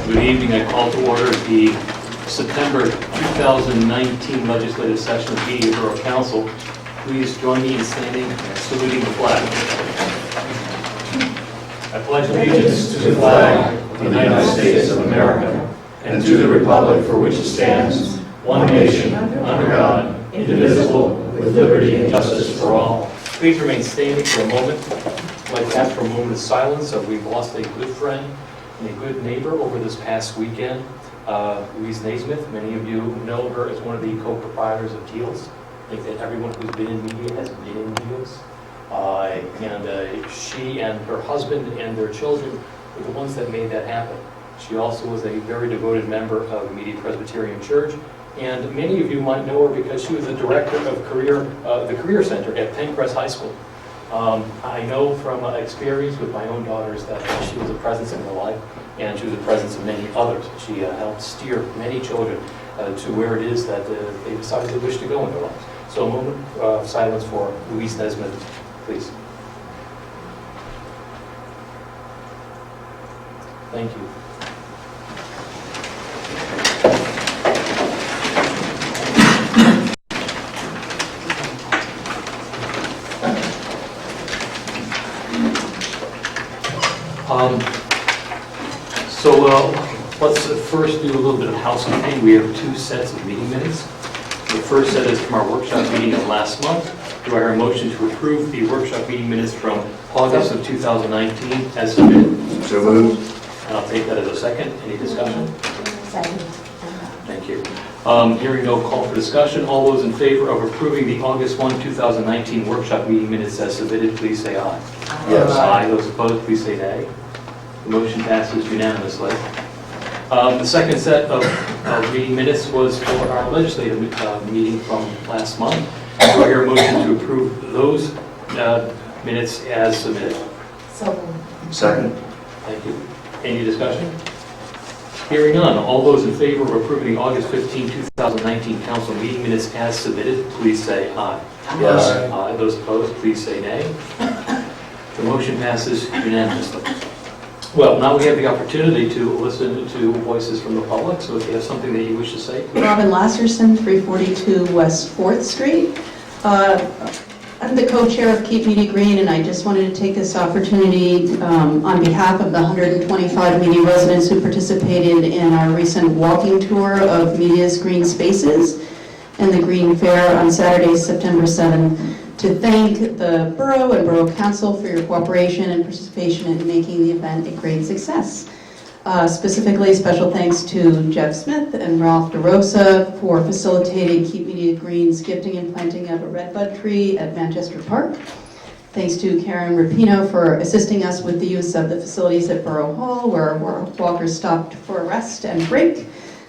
Good evening. I call to order the September 2019 legislative session of the Borough Council. Please join me in standing and saluting the flag. I pledge allegiance to the flag of the United States of America and to the republic for which it stands, one nation, under God, indivisible, with liberty and justice for all. Please remain standing for a moment. I'd like to ask for a moment of silence. We've lost a good friend and a good neighbor over this past weekend. Louise Naismith, many of you know her as one of the co-proprietors of Deals. I think that everyone who's been in media has been in Deals. She and her husband and their children were the ones that made that happen. She also was a very devoted member of Media Presbyterian Church, and many of you might know her because she was the director of the Career Center at Pencrest High School. I know from experience with my own daughters that she was a presence in their life, and she was a presence of many others. She helped steer many children to where it is that they decided they wish to go in their lives. So a moment of silence for Louise Naismith, please. Thank you. Let's first do a little bit of housekeeping. We have two sets of meeting minutes. The first set is from our workshop meeting of last month. Do I hear a motion to approve the workshop meeting minutes from August of 2019 as submitted? So moved. And I'll take that as a second. Any discussion? Second. Thank you. Hearing no call for discussion, all those in favor of approving the August 1, 2019 workshop meeting minutes as submitted, please say aye. Yes. Aye. Those opposed, please say nay. The motion passes unanimously. The second set of meeting minutes was for our legislative meeting from last month. Do I hear a motion to approve those minutes as submitted? So Second. Thank you. Any discussion? Hearing none, all those in favor of approving the August 15, 2019 council meeting minutes as submitted, please say aye. Yes. Aye. Those opposed, please say nay. The motion passes unanimously. Well, now we have the opportunity to listen to voices from the public, so if you have something that you wish to say, please. Robin Lasserson, 342 West 4th Street. I'm the co-chair of Keep Media Green, and I just wanted to take this opportunity on behalf of the 125 media residents who participated in our recent walking tour of Media's green spaces and the Green Fair on Saturday, September 7th, to thank the Borough and Borough Council for your cooperation and participation in making the event a great success. Specifically, special thanks to Jeff Smith and Ralph DeRosa for facilitating Keep Media Green's gifting and planting of a redbud tree at Manchester Park. Thanks to Karen Rapino for assisting us with the use of the facilities at Borough Hall, where walkers stopped for a rest and break.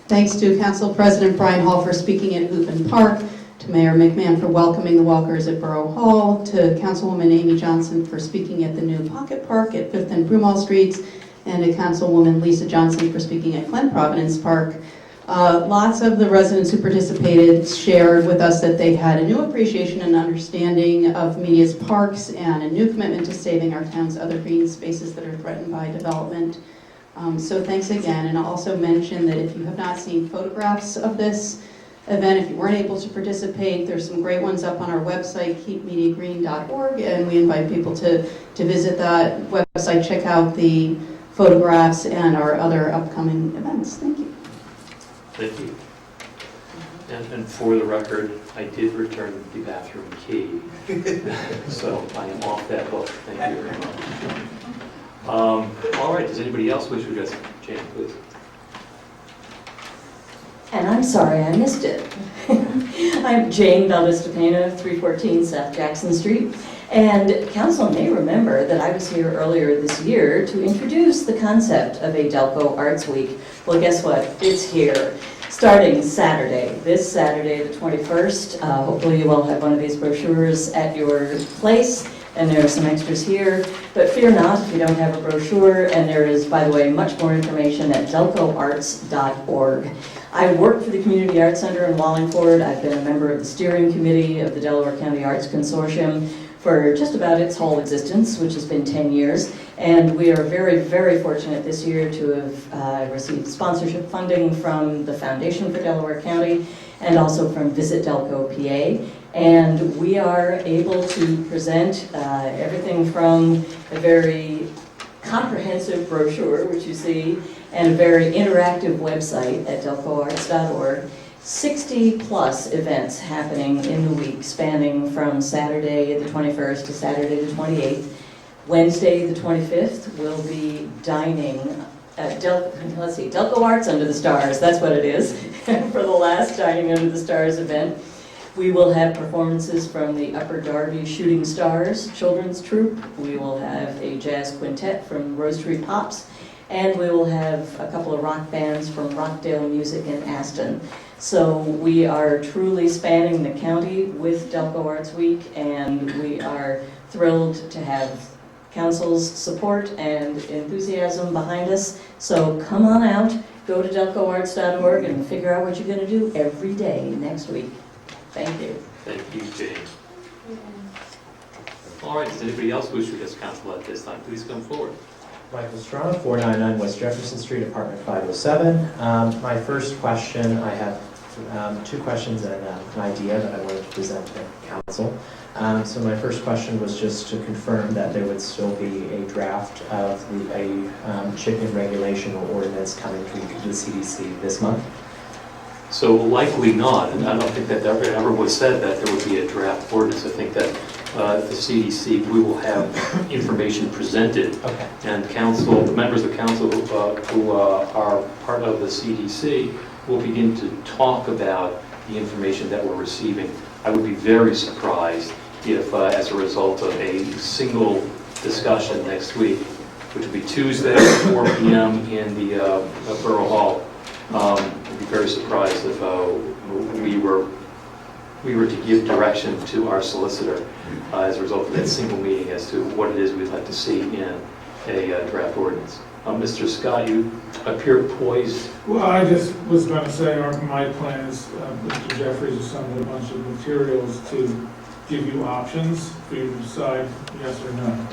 Thanks to Council President Brian Hall for speaking at Hoopin Park, to Mayor McMahon for welcoming the walkers at Borough Hall, to Councilwoman Amy Johnson for speaking at the new Pocket Park at 5th and Broomall Streets, and to Councilwoman Lisa Johnson for speaking at Glen Providence Park. Lots of the residents who participated shared with us that they had a new appreciation and understanding of Media's parks and a new commitment to saving our town's other green spaces that are threatened by development. So thanks again, and I'll also mention that if you have not seen photographs of this event, if you weren't able to participate, there's some great ones up on our website, keepmediagreen.org, and we invite people to visit that website, check out the photographs and our other upcoming events. Thank you. Thank you. And for the record, I did return the bathroom key, so I am off that hook. Thank you very much. All right, does anybody else wish to address? Jane, please. And I'm sorry I missed it. I'm Jane Valdez-Depena, 314 South Jackson Street. And council may remember that I was here earlier this year to introduce the concept of a Delco Arts Week. Well, guess what? It's here. Starting Saturday, this Saturday the 21st. Hopefully you all have one of these brochures at your place. And there are some extras here, but fear not if you don't have a brochure, and there is, by the way, much more information at delcoarts.org. I work for the Community Arts Center in Wallingford. I've been a member of the steering committee of the Delaware County Arts Consortium. for just about its whole existence, which has been 10 years. And we are very, very fortunate this year to have received sponsorship funding from the Foundation for Delaware County and also from Visit Delco PA. And we are able to present everything from a very comprehensive brochure, which you see, and a very interactive website at delcoarts.org. 60 plus events happening in the week, spanning from Saturday the 21st to Saturday the 28th. Wednesday the 25th will be dining at Delco Arts Under the Stars, that's what it is, for the last Dining Under the Stars event. We will have performances from the Upper Darby Shooting Stars Children's Troupe. We will have a jazz quintet from Rose Tree Pops, and we will have a couple of rock bands from Rockdale Music in Aston. So we are truly spanning the county with Delco Arts Week, and we are thrilled to have council's support and enthusiasm behind us. So come on out, go to delcoarts.org and figure out what you're going to do every day next week. Thank you. Thank you, Jane. All right, does anybody else wish to address council at this time? Please come forward. Michael Strong, 499 West Jefferson Street, apartment 507. My first question, I have two questions and an idea that I wanted to present to council. So my first question was just to confirm that there would still be a draft of a chicken regulation or ordinance coming to the CDC this month. So likely not, and I don't think that ever was said that there would be a draft ordinance. I think that the CDC, we will have information presented, Okay. and council, the members of council who are part of the CDC will begin to talk about the information that we're receiving. I would be very surprised if, as a result of a single discussion next week, which will be Tuesday at 4 p.m. in the Borough Hall, I'd be very surprised if we were to give direction to our solicitor as a result of that single meeting as to what it is we'd like to see in a draft ordinance. Mr. Scott, you appear poised. Well, I just was going to say my plan is Mr. Jeffries assembled a bunch of materials to give you options for you to decide yes or no.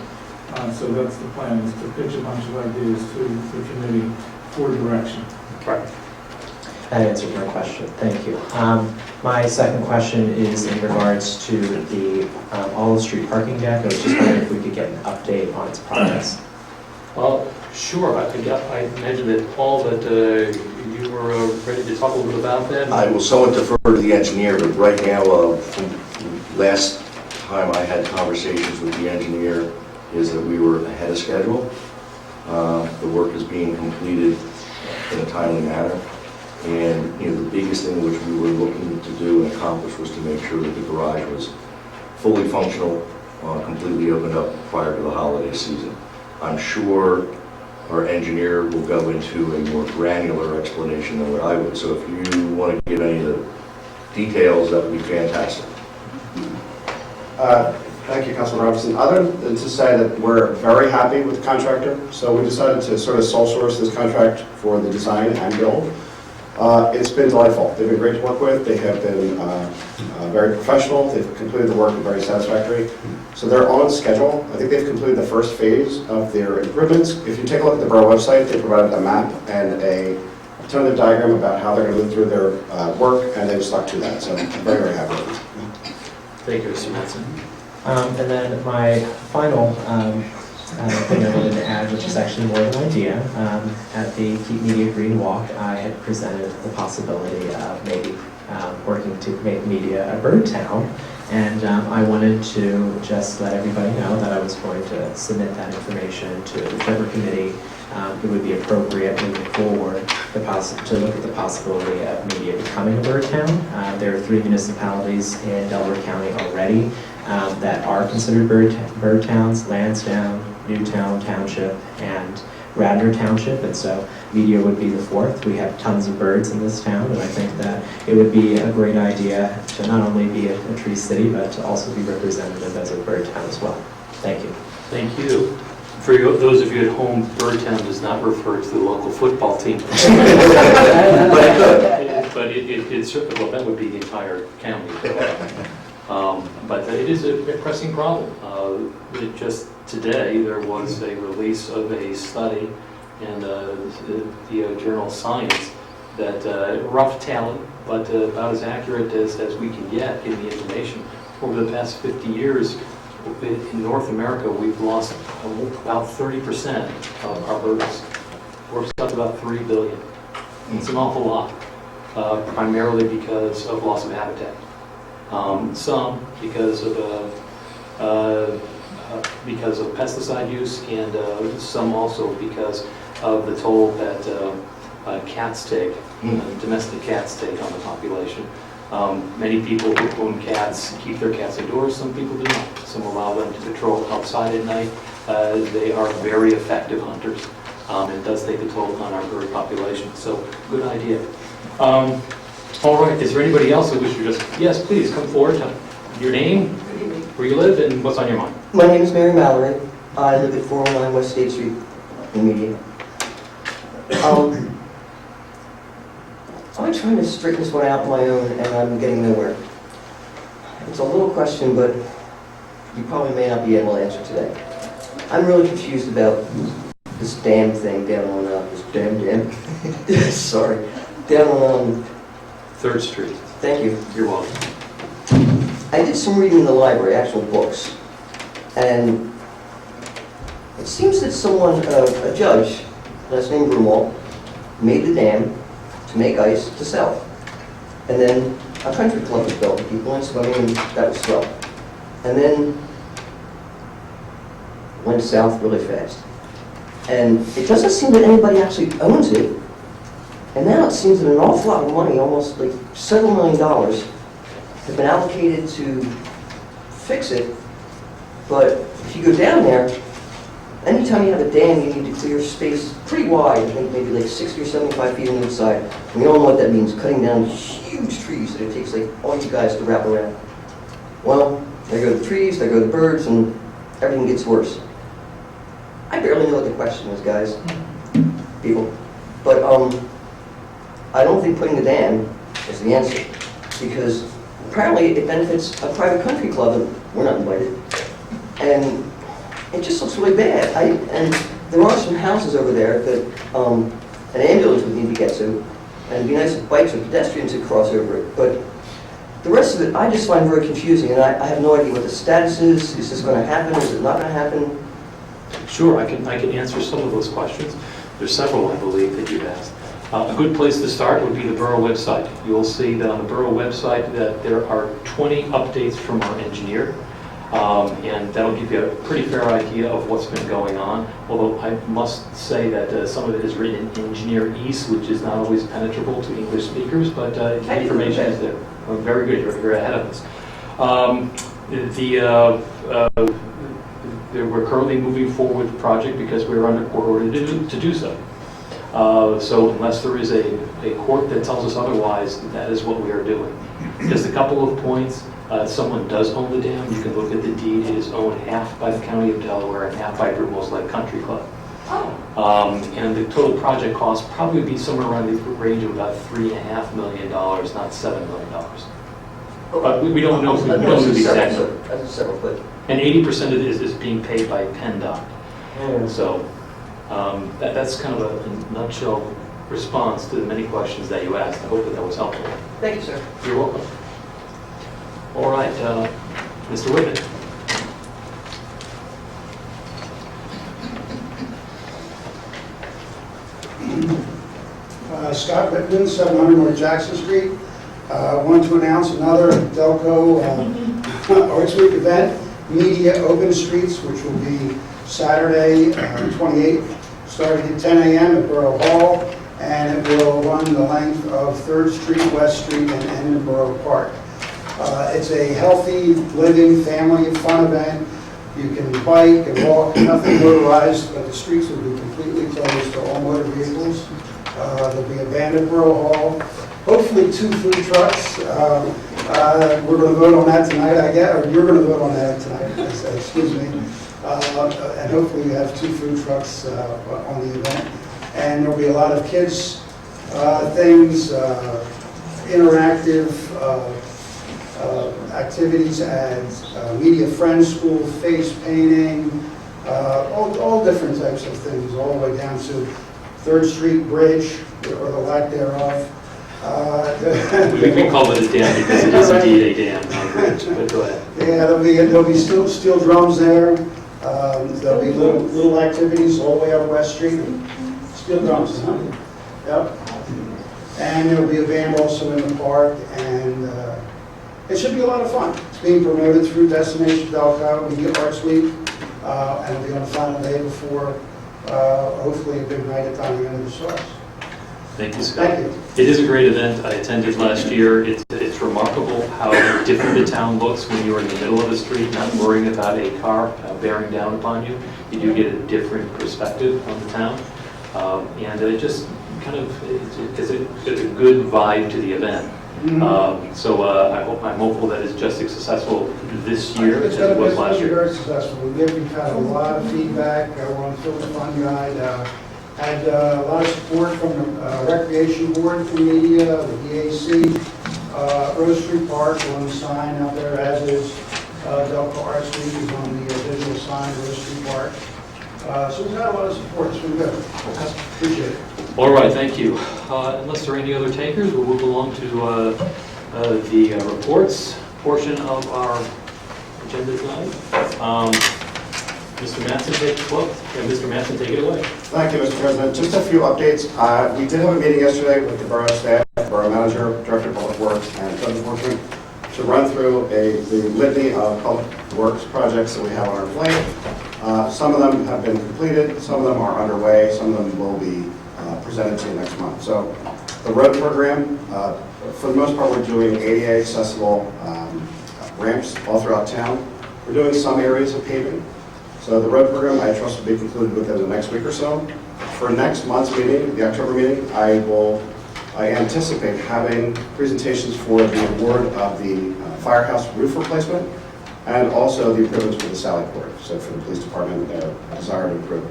So that's the plan, is to pitch a bunch of ideas to the committee for direction. Right. That answered my question. Thank you. My second question is in regards to the Olive Street parking deck. I was just wondering if we could get an update on its progress. Sure. I imagine that, Paul, that you were ready to talk a little bit about that. I will somewhat defer to the engineer, but right now, from last time I had conversations with the engineer, is that we were ahead of schedule. The work is being completed in a timely manner. And the biggest thing which we were looking to do and accomplish was to make sure that the garage was fully functional, completely opened up prior to the holiday season. I'm sure our engineer will go into a more granular explanation than what I would. So if you want to give any of the details, that would be fantastic. Thank you, Councilman Robinson. Other than to say that we're very happy with the contractor, so we decided to sort of sole source this contract for the design and build. It's been delightful. They've been great to work with. They have been very professional. They've completed the work and very satisfactory. So they're on schedule. I think they've completed the first phase of their improvements. If you take a look at the Borough website, they provided a map and a tentative diagram about how they're going to move through their work, and they've stuck to that. So I'm very, very happy with it. Thank you, Mr. Manson. And then my final thing I wanted to add, which is actually more of an idea, at the Keep Media Green Walk, I had presented the possibility of maybe working to make Media a bird town. And I wanted to just let everybody know that I was going to submit that information to whichever committee it would be appropriate moving forward to look at the possibility of Media becoming a bird town. There are 3 municipalities in Delaware County already that are considered bird towns: Lansdowne, Newtown Township, and Radnor Township, and so Media would be the 4th. We have tons of birds in this town, and I think that it would be a great idea to not only be a tree city, but to also be representative as a bird town as well. Thank you. Thank you. For those of you at home, Birdtown does not refer to the local football team. But it certainly, well, that would be the entire county. But it is a pressing problem. Just today, there was a release of a study in the journal Science that rough tally, but about as accurate as we can get in the information. Over the past 50 years, in North America, we've lost about 30% of our birds. Works out to about 3 billion. It's an awful lot, primarily because of loss of habitat. Some because of pesticide use, and some also because of the toll that cats take, domestic cats take on the population. Many people who own cats keep their cats indoors, some people do not. Some allow them to patrol outside at night. They are very effective hunters. It does take a toll on our bird population, so good idea. All right, is there anybody else who wishes to just, yes, please, come forward, tell your name, where you live, and what's on your mind. My name is Mary Mallory. I live at 409 West State Street in Media. I'm trying to straighten this one out on my own, and I'm getting nowhere. It's a little question, but you probably may not be able to answer today. I'm really confused about this dam thing down on, this dam, sorry, down on, 3rd Street. thank you. You're welcome. I did some reading in the library, actual books, and it seems that someone, a judge, last name Brumwald, made the dam to make ice to sell. And then a country club was built, people went swimming, and that was swell. And then went south really fast. And it doesn't seem that anybody actually owns it. And now it seems that an awful lot of money, almost like several $million, have been allocated to fix it. But if you go down there, anytime you have a dam, you need to clear space pretty wide, I think maybe like 60 or 75 feet on each side. And we all know what that means, cutting down huge trees that it takes like all you guys to wrap around. Well, there go the trees, there go the birds, and everything gets worse. I barely know what the question is, guys, people. But I don't think putting the dam is the answer, because apparently it benefits a private country club, and we're not invited. And it just looks really bad. And there are some houses over there that an ambulance would need to get to, and it'd be nice if bikes or pedestrians could cross over it. But the rest of it, I just find very confusing, and I have no idea what the status is. Is this going to happen? Is it not going to happen? Sure, I can answer some of those questions. There's several, I believe, that you've asked. A good place to start would be the Borough website. You'll see that on the Borough website that there are 20 updates from our engineer, and that'll give you a pretty fair idea of what's been going on. Although I must say that some of it is written in Engineer East, which is not always penetrable to English speakers, but the information is there. Very good, you're ahead of us. We're currently moving forward with the project because we're under court order to do so. So unless there is a court that tells us otherwise, that is what we are doing. Just a couple of points. Someone does own the dam. You can look at the deed. It is owned half by the County of Delaware and half by Brumwald's Lake Country Club. And the total project cost probably would be somewhere around the range of about $3.5 million, not $7 million. But we don't know the exact number. That's a several foot. And 80% of it is being paid by PennDOT. So that's kind of a nutshell response to the many questions that you asked. I hope that was helpful. Thank you, sir. You're welcome. All right, Mr. Whitman. Scott Whitman, 700 North Jackson Street. Wanted to announce another Delco Arts Week event, Media Open Streets, which will be Saturday, 28th, starting at 10 a.m. at Borough Hall, and it will run the length of 3rd Street, West Street, and end in Borough Park. It's a healthy, living, family, fun event. You can bike and walk, nothing motorized, but the streets will be completely closed to all motor vehicles. There'll be a band at Borough Hall, hopefully 2 food trucks. We're going to vote on that tonight, I guess, or you're going to vote on that tonight, excuse me. And hopefully we have 2 food trucks on the event. And there'll be a lot of kids things, interactive activities at Media Friends School, face painting, all different types of things, all the way down to 3rd Street Bridge, or the lack thereof. We call it a dam because it is indeed a dam, not a bridge, but go ahead. Yeah, there'll be steel drums there. There'll be little activities all the way up West Street. Steel drums, huh? Yep. And there'll be a band also in the park, and it should be a lot of fun. It's being promoted through Destination Delco, Media Arts Week, and it'll be on the final day before, hopefully, a big night at the end of the stars. Thank you, Scott. Thank you. It is a great event. I attended last year. It's remarkable how different the town looks when you're in the middle of the street, not worrying about a car bearing down upon you. You do get a different perspective of the town. And it just kind of, it's a good vibe to the event. I'm hopeful that it's just as successful this year as it was last year. Very successful. We've had a lot of feedback. We're on Film Fun Guide. Had a lot of support from the Recreation Board, from media, the DAC, Rose Street Park on the sign out there, as is Delco Arts Week is on the digital sign, Rose Street Park. So we've had a lot of support. It's been good. Appreciate it. All right, thank you. Unless there are any other takers, we'll move along to the reports portion of our agenda tonight. Mr. Mattson, Mr. Mattson, take it away. Thank you, Mr. President. Just a few updates. We did have a meeting yesterday with the Borough staff, Borough Manager, Director of Public Works, and Code Enforcement to run through the litany of public works projects that we have on our plate. Some of them have been completed, some of them are underway, some of them will be presented to you next month. So the road program, for the most part, we're doing ADA accessible ramps all throughout town. We're doing some areas of paving. So the road program, I trust, will be concluded within the next week or so. For next month's meeting, the October meeting, I anticipate having presentations for the award of the firehouse roof replacement and also the improvements for the Sally Port. So for the police department, their desire to improve.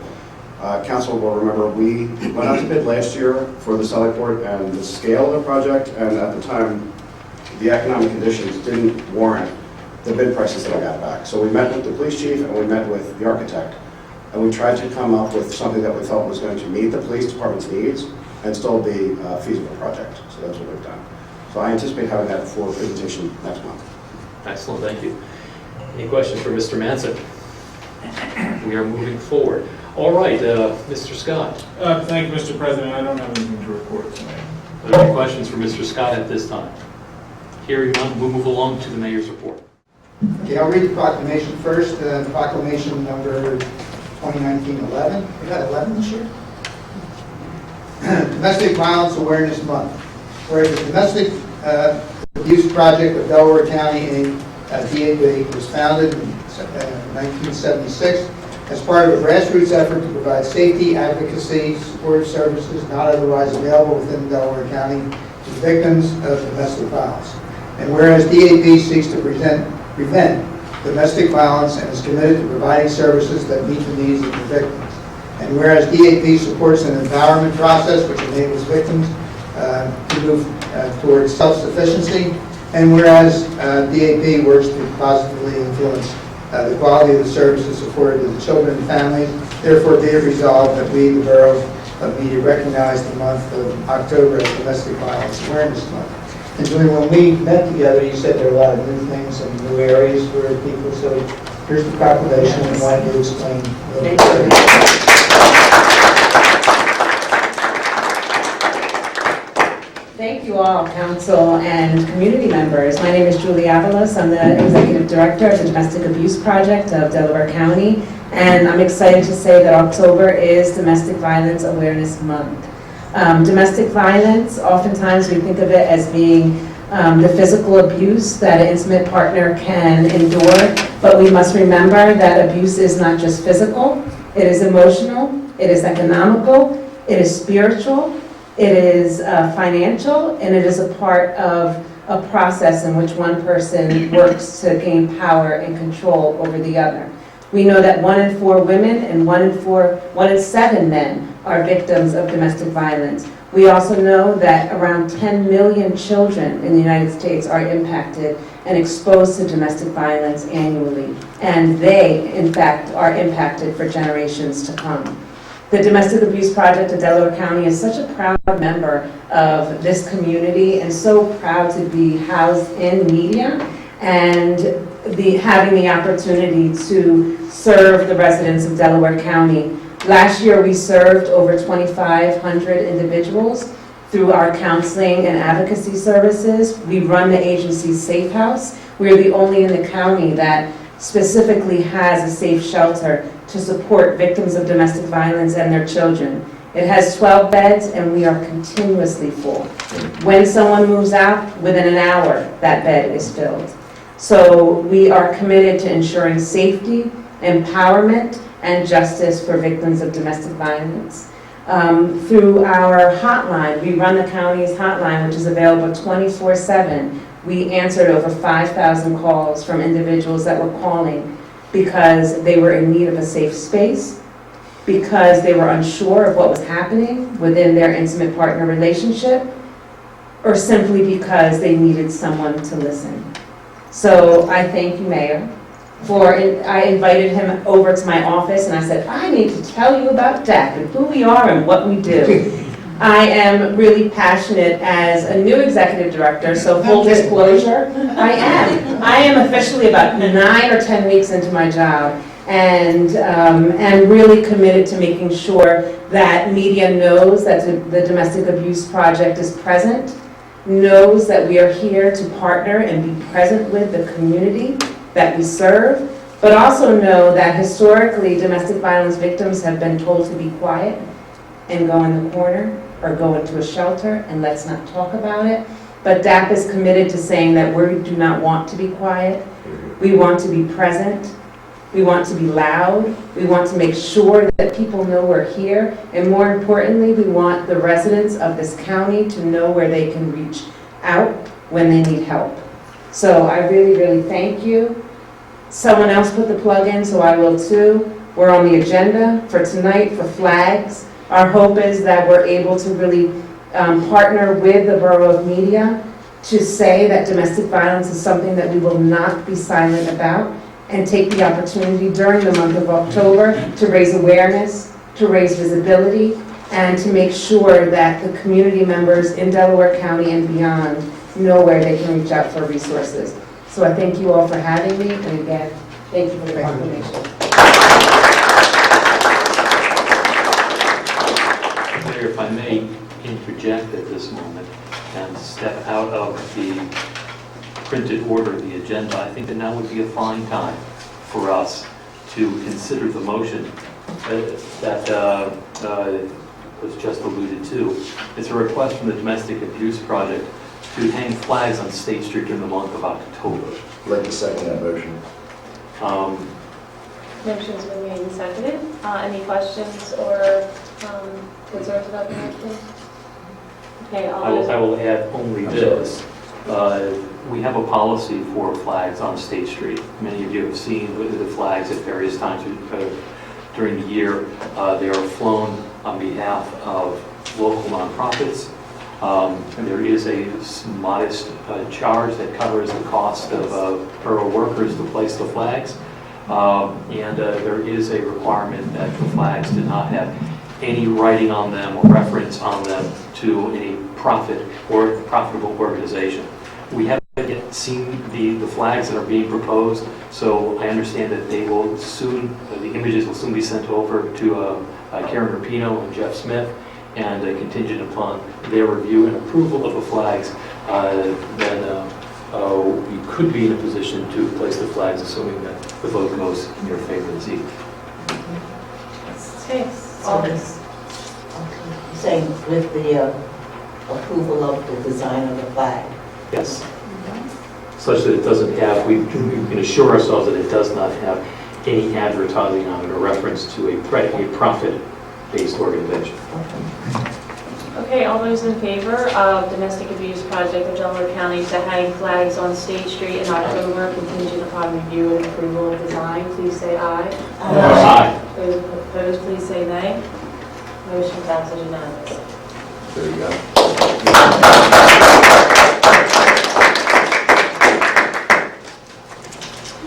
Council will remember we went out to bid last year for the Sally Port, and the scale of the project, and at the time, the economic conditions didn't warrant the bid prices that I got back. So we met with the police chief and we met with the architect, and we tried to come up with something that we felt was going to meet the police department's needs and still be a feasible project. So that's what we've done. So I anticipate having that for presentation next month. Excellent, thank you. Any questions for Mr. Mattson? We are moving forward. All right, Mr. Scott. Thank you, Mr. President. I don't have anything to report tonight. Are there any questions for Mr. Scott at this time? Hearing none, we'll move along to the mayor's report. Okay, I'll read the proclamation first. Proclamation number 2019-11. We got 11 this year? Domestic Violence Awareness Month. Whereas the Domestic Abuse Project of Delaware County, Inc., DAB, was founded in 1976 as part of a grassroots effort to provide safety, advocacy, supportive services not otherwise available within Delaware County to victims of domestic violence. And whereas DAB seeks to prevent domestic violence and is committed to providing services that meet the needs of the victims. And whereas DAB supports an empowerment process which enables victims to move towards self-sufficiency, and whereas DAB works to positively influence the quality of the services afforded to the children and families, therefore be it resolved that we, the Borough of Media, recognize the month of October as Domestic Violence Awareness Month. And Julie, when we met together, you said there are a lot of new things and new areas for people, so here's the proclamation, and why don't you explain a little bit. Thank you all, council and community members. My name is Julie Avalos. I'm the Executive Director of the Domestic Abuse Project of Delaware County, and I'm excited to say that October is Domestic Violence Awareness Month. Domestic violence, oftentimes we think of it as being the physical abuse that an intimate partner can endure, but we must remember that abuse is not just physical, it is emotional, it is economical, it is spiritual, it is financial, and it is a part of a process in which one person works to gain power and control over the other. We know that 1 in 4 women and 1 in 7 men are victims of domestic violence. We also know that around 10 million children in the United States are impacted, and exposed to domestic violence annually. And they, in fact, are impacted for generations to come. The Domestic Abuse Project of Delaware County is such a proud member of this community and so proud to be housed in media and having the opportunity to serve the residents of Delaware County. Last year, we served over 2,500 individuals through our counseling and advocacy services. We run the agency's Safe House. We're the only in the county that specifically has a safe shelter to support victims of domestic violence and their children. It has 12 beds and we are continuously full. When someone moves out, within an hour, that bed is filled. So we are committed to ensuring safety, empowerment, and justice for victims of domestic violence. Through our hotline, we run the county's hotline, which is available 24/7. We answered over 5,000 calls from individuals that were calling because they were in need of a safe space, because they were unsure of what was happening within their intimate partner relationship, or simply because they needed someone to listen. So I thank you, Mayor, I invited him over to my office and I said, I need to tell you about DAC and who we are and what we do. I am really passionate as a new executive director, so full disclosure, I am officially about 9 or 10 weeks into my job and really committed to making sure that media knows that the Domestic Abuse Project is present, knows that we are here to partner and be present with the community that we serve, but also know that historically domestic violence victims have been told to be quiet and go in the corner or go into a shelter and let's not talk about it. But DAP is committed to saying that we do not want to be quiet. We want to be present. We want to be loud. We want to make sure that people know we're here. And more importantly, we want the residents of this county to know where they can reach out when they need help. So I really, really thank you. Someone else put the plug in, so I will too. We're on the agenda for tonight for flags. Our hope is that we're able to really partner with the Borough of Media to say that domestic violence is something that we will not be silent about, and take the opportunity during the month of October to raise awareness, to raise visibility, and to make sure that the community members in Delaware County and beyond know where they can reach out for resources. So I thank you all for having me, and again, thank you for the proclamation. Mayor, if I may interject at this moment and step out of the printed order of the agenda, I think that now would be a fine time for us to consider the motion that was just alluded to. It's a request from the Domestic Abuse Project to hang flags on State Street during the month of October. I'd like to second that motion. Motion's been made and seconded. Any questions or concerns about the motion? Okay, I will add only this. We have a policy for flags on State Street. Many of you have seen the flags at various times during the year. They are flown on behalf of local nonprofits. And there is a modest charge that covers the cost of borough workers to place the flags. And there is a requirement that the flags do not have any writing on them or reference on them to any profit or profitable organization. We haven't yet seen the flags that are being proposed, so I understand that they will soon, the images will soon be sent over to Karen Rapino and Jeff Smith, and contingent upon their review and approval of the flags, then we could be in a position to place the flags, assuming that the vote goes in your favor this evening. Okay. You're saying with the approval of the design of the flag? Yes. Such that it doesn't have, we can assure ourselves that it does not have any advertising on it or reference to a profit-based organization. Okay, all those in favor of Domestic Abuse Project of Delaware County to hang flags on State Street in October, contingent upon review and approval of design, please say aye. Aye. Those opposed, please say nay. Motion passes unanimously. There you go.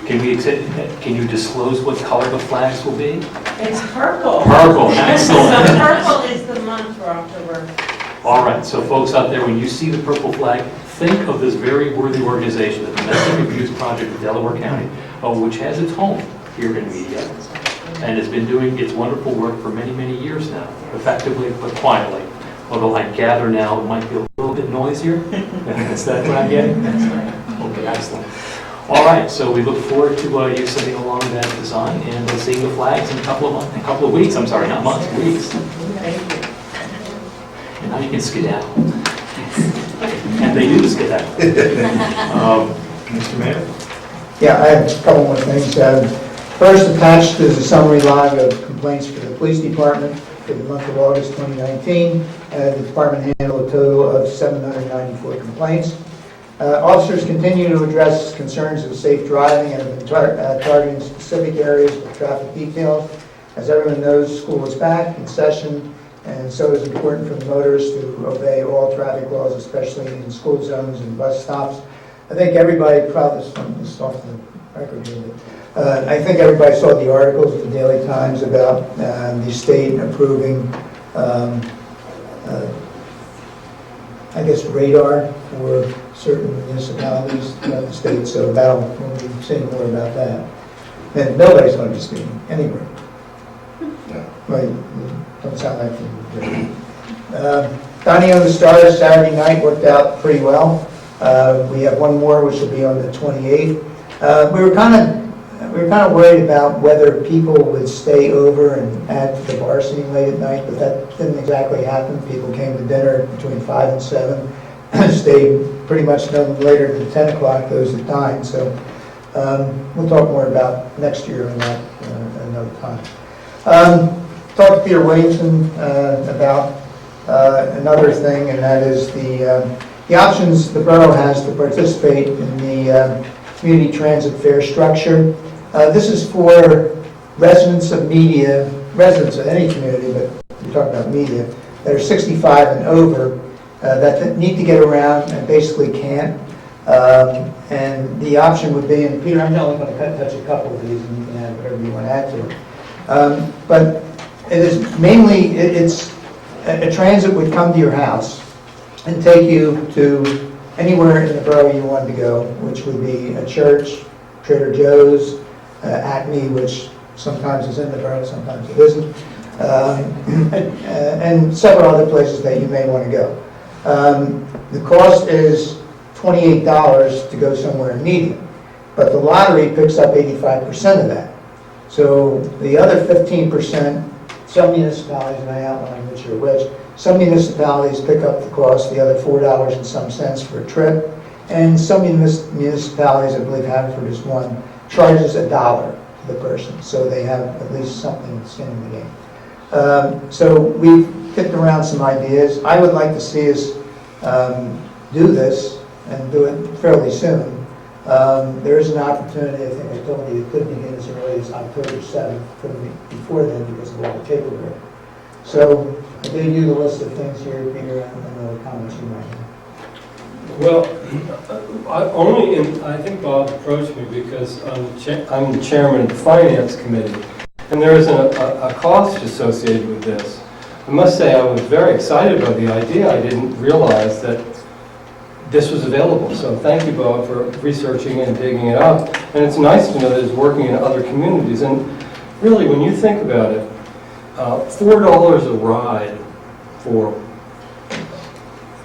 Can you disclose what color the flags will be? It's purple. Purple, So excellent. purple is the month for October. All right, so folks out there, when you see the purple flag, think of this very worthy organization, the Domestic Abuse Project of Delaware County, which has its home here in Media, and has been doing its wonderful work for many, many years now, effectively but quietly. Although I gather now it might be a little bit noisier. Is that what I'm getting? That's right. Okay, excellent. All right, so we look forward to you sending along that design and seeing the flags in a couple of weeks. I'm sorry, not months, weeks. And now you can skedaddle. And they do skedaddle. Mr. Mayor? Yeah, I have a couple more things. First, attached is a summary log of complaints for the police department for the month of August 2019. The department handled a total of 794 complaints. Officers continue to address concerns of safe driving and have been targeting specific areas with traffic details. As everyone knows, school is back in session, and so it is important for the motorists to obey all traffic laws, especially in school zones and bus stops. I think everybody, probably this is off the record here, but I think everybody saw the articles in the Daily Times about the state approving, I guess, radar for certain municipalities throughout the state, so we'll be seeing more about that. And nobody's going to be speeding anywhere. Right, don't sound like you. Dining on the Stars Saturday night worked out pretty well. We have one more, which will be on the 28th. We were kind of worried about whether people would stay over and at the bar scene late at night, but that didn't exactly happen. People came to dinner between 5 and 7, stayed pretty much no later than 10 o'clock, those that dined. So we'll talk more about next year on that another time. Talked to Peter Williamson about another thing, and that is the options the borough has to participate in the community transit fare structure. This is for residents of Media, residents of any community, but we're talking about Media, that are 65 and over, that need to get around and basically can't. And the option would be, and Peter, I'm only going to touch a couple of these, and you can add whatever you want to add to it. But it is mainly, it's a transit would come to your house and take you to anywhere in the borough you wanted to go, which would be a church, Trader Joe's, Acme, which sometimes is in the borough, sometimes it isn't, and several other places that you may want to go. The cost is $28 to go somewhere in Media, but the lottery picks up 85% of that. So the other 15%, some municipalities, and I outline which are which, some municipalities pick up the cost, the other $4 and some cents for a trip, and some municipalities, I believe Haverford is one, charges $1 to the person, so they have at least something skin in the game. So we've kicked around some ideas. I would like to see us do this and do it fairly soon. There is an opportunity, I think I told you, it could begin as early as October 7th, couldn't be before then because of all the paperwork. So I gave you the list of things here, Peter, and the comments you might have. Well, I think Bob approached me because I'm the chairman of the Finance Committee, and there is a cost associated with this. I must say I was very excited by the idea. I didn't realize that this was available. So thank you, Bob, for researching and digging it up. And it's nice to know that it's working in other communities. And really, when you think about it, $4 a ride for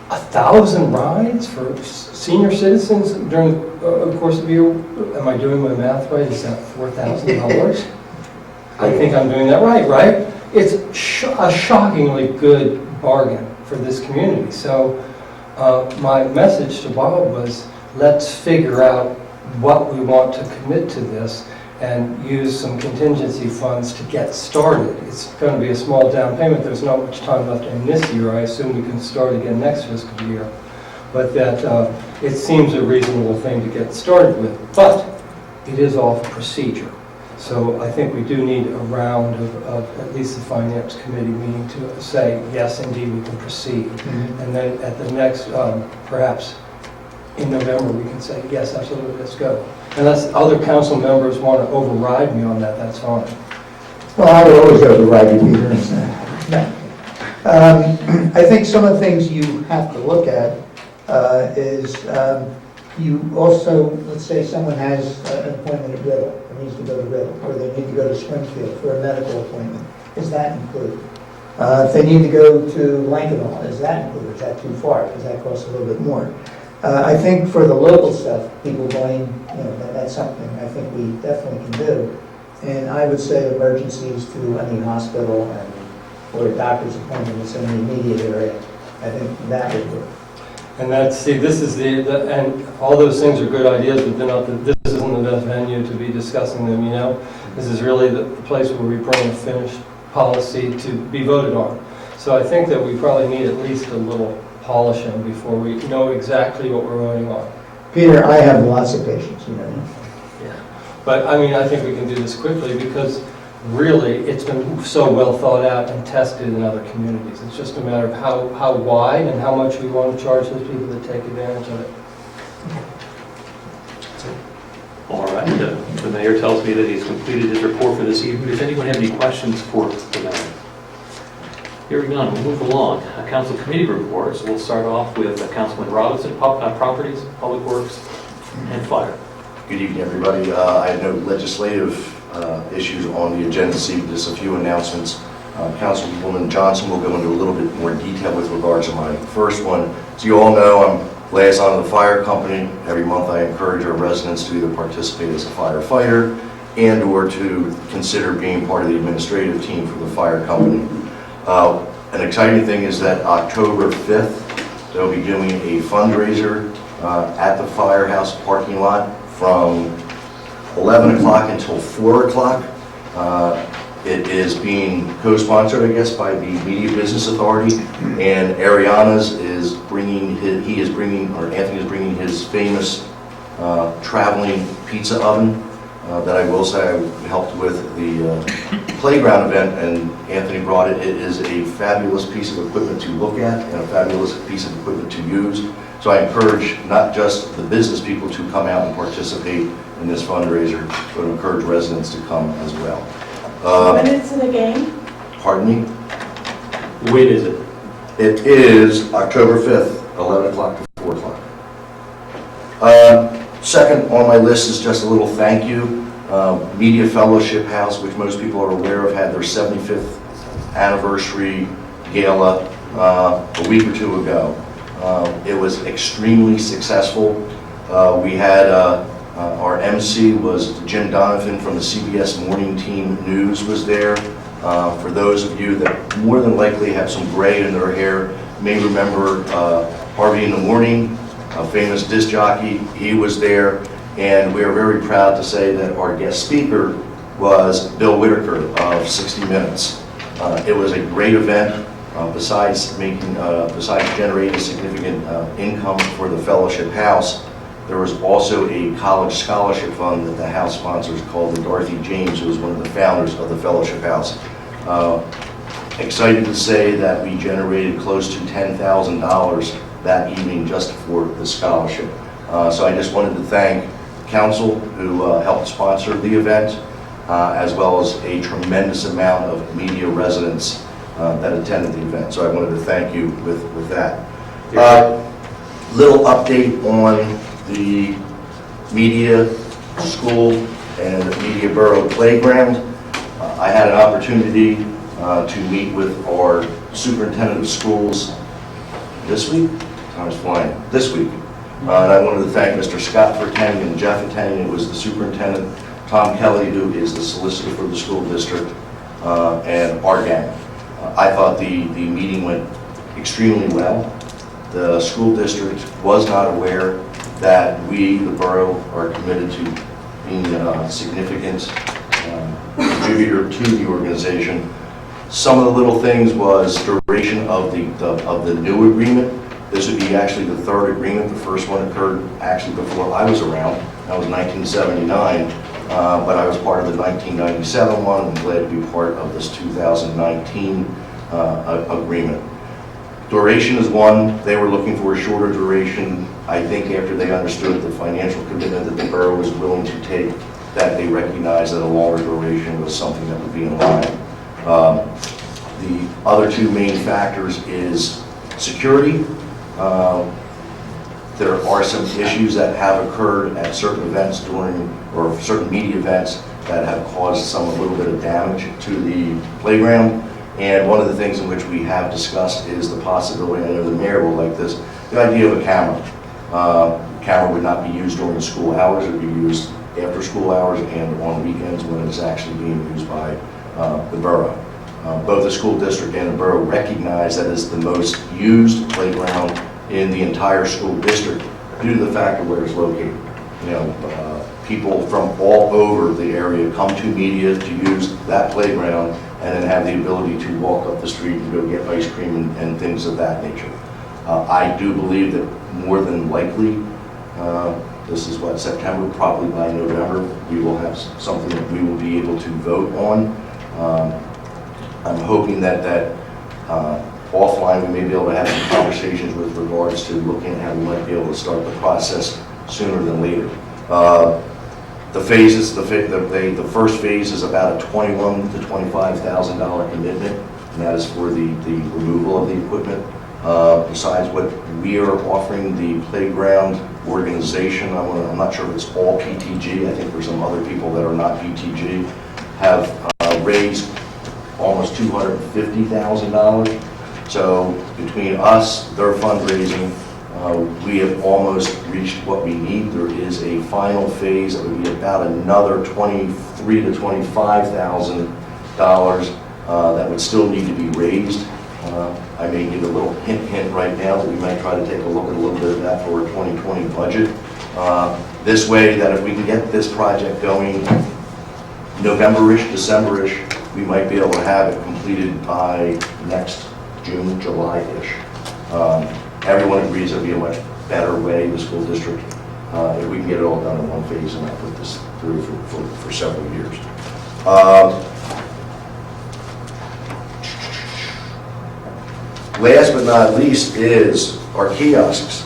1,000 rides for senior citizens during the course of a year. Am I doing my math right? Is that $4,000? I think I'm doing that right? It's a shockingly good bargain for this community. So my message to Bob was, let's figure out what we want to commit to this and use some contingency funds to get started. It's going to be a small down payment. There's not much time left in this year. I assume we can start again next fiscal year. But that it seems a reasonable thing to get started with. But it is off procedure. So I think we do need a round of at least the Finance Committee meeting to say, yes, indeed, we can proceed. Mm-hmm. And then at the next, perhaps in November, we can say, yes, absolutely, let's go. Unless other council members want to override me on that, that's fine. Well, I would always override you, Peter. No. I think some of the things you have to look at is you also, let's say someone has an appointment at Riddle, or needs to go to Riddle, or they need to go to Springfield for a medical appointment. Is that included? If they need to go to Lincoln, is that included? Is that too far? Because that costs a little bit more. I think for the local stuff, people going, that's something I think we definitely can do. And I would say emergencies to any hospital and or a doctor's appointment that's in the immediate area. I think that would work. And that's, see, this is and all those things are good ideas, but they're not, this isn't the best venue to be discussing them, This is really the place where we bring a finished policy to be voted on. So I think that we probably need at least a little polishing before we know exactly what we're voting on. Peter, I have lots of patience, Yeah. But I mean, I think we can do this quickly because really it's been so well thought out and tested in other communities. It's just a matter of how wide and how much we want to charge those people that take advantage of it. All right, the mayor tells me that he's completed his report for this evening. Does anyone have any questions for the mayor? Hearing none, we'll move along. Council committee reports. We'll start off with Councilman Robinson, Properties, Public Works, and Fire. Good evening, everybody. I have no legislative issues on the agenda this evening, just a few announcements. Councilwoman Johnson will go into a little bit more detail with regards to my first one. As you all know, I'm liaison of the fire company. Every month I encourage our residents to either participate as a firefighter and or to consider being part of the administrative team for the fire company. An exciting thing is that October 5th, they'll be doing a fundraiser at the firehouse parking lot from 11 o'clock until 4 o'clock. It is being co-sponsored, I guess, by the Media Business Authority, and Ariana's is bringing Anthony is bringing his famous traveling pizza oven that I will say I helped with the playground event, and Anthony brought it. It is a fabulous piece of equipment to look at and a fabulous piece of equipment to use. So I encourage not just the business people to come out and participate in this fundraiser, but encourage residents to come as well. When is it again? Pardon me? When is it? It is October 5th, 11 o'clock to 4 o'clock. Second on my list is just a little thank you. Media Fellowship House, which most people are aware of, had their 75th anniversary gala a week or two ago. It was extremely successful. We had our MC was Jim Donovan from the CBS Morning Team News was there. For those of you that more than likely have some gray in their hair, may remember Harvey in the Morning, a famous disc jockey. He was there, and we are very proud to say that our guest speaker was Bill Whitaker of 60 Minutes. It was a great event. Besides generating significant income for the Fellowship House, there was also a college scholarship fund that the House sponsors called the Dorothy James, who was one of the founders of the Fellowship House. Excited to say that we generated close to $10,000 that evening just for the scholarship. So I just wanted to thank council who helped sponsor the event, as well as a tremendous amount of media residents that attended the event. So I wanted to thank you with that. Little update on the media school and the media borough playground. I had an opportunity to meet with our superintendent of schools this week. Time's flying. This week. And I wanted to thank Mr. Scott for attending and Jeff attending. It was the superintendent, Tom Kelly, who is the solicitor for the school district, and our gang. I thought the meeting went extremely well. The school district was not aware that we, the borough, are committed to being a significant contributor to the organization. Some of the little things was duration of the new agreement. This would be actually the third agreement. The first one occurred actually before I was around. That was 1979, but I was part of the 1997 one. I'm glad to be part of this 2019 agreement. Duration is one. They were looking for a shorter duration. I think after they understood the financial commitment that the borough was willing to take, that they recognized that a longer duration was something that would be in line. The other two main factors is security. There are some issues that have occurred at certain events or certain media events that have caused a little bit of damage to the playground. And one of the things in which we have discussed is the possibility, I know the mayor will like this, the idea of a camera. Camera would not be used during the school hours, it would be used after school hours and on weekends when it's actually being used by the borough. Both the school district and the borough recognize that it's the most used playground in the entire school district due to the fact of where it's located. People from all over the area come to media to use that playground and then have the ability to walk up the street and go get ice cream and things of that nature. I do believe that more than likely, this is September, probably by November, we will have something that we will be able to vote on. I'm hoping that offline we may be able to have some conversations with regards to looking at how we might be able to start the process sooner than later. The phases, the first phase is about a $21,000 to $25,000 commitment, and that is for the removal of the equipment. Besides what we are offering, the playground organization, I'm not sure if it's all PTG, I think there's some other people that are not PTG, have raised almost $250,000. So between us, their fundraising, we have almost reached what we need. There is a final phase that would be about another $23,000 to $25,000 that would still need to be raised. I may give a little hint right now that we might try to take a look at a little bit of that for our 2020 budget. This way that if we can get this project going November-ish, December-ish, we might be able to have it completed by next June, July-ish. Everyone agrees it would be a much better way, the school district, if we can get it all done in one phase and not put this through for several years. Last but not least is our kiosks.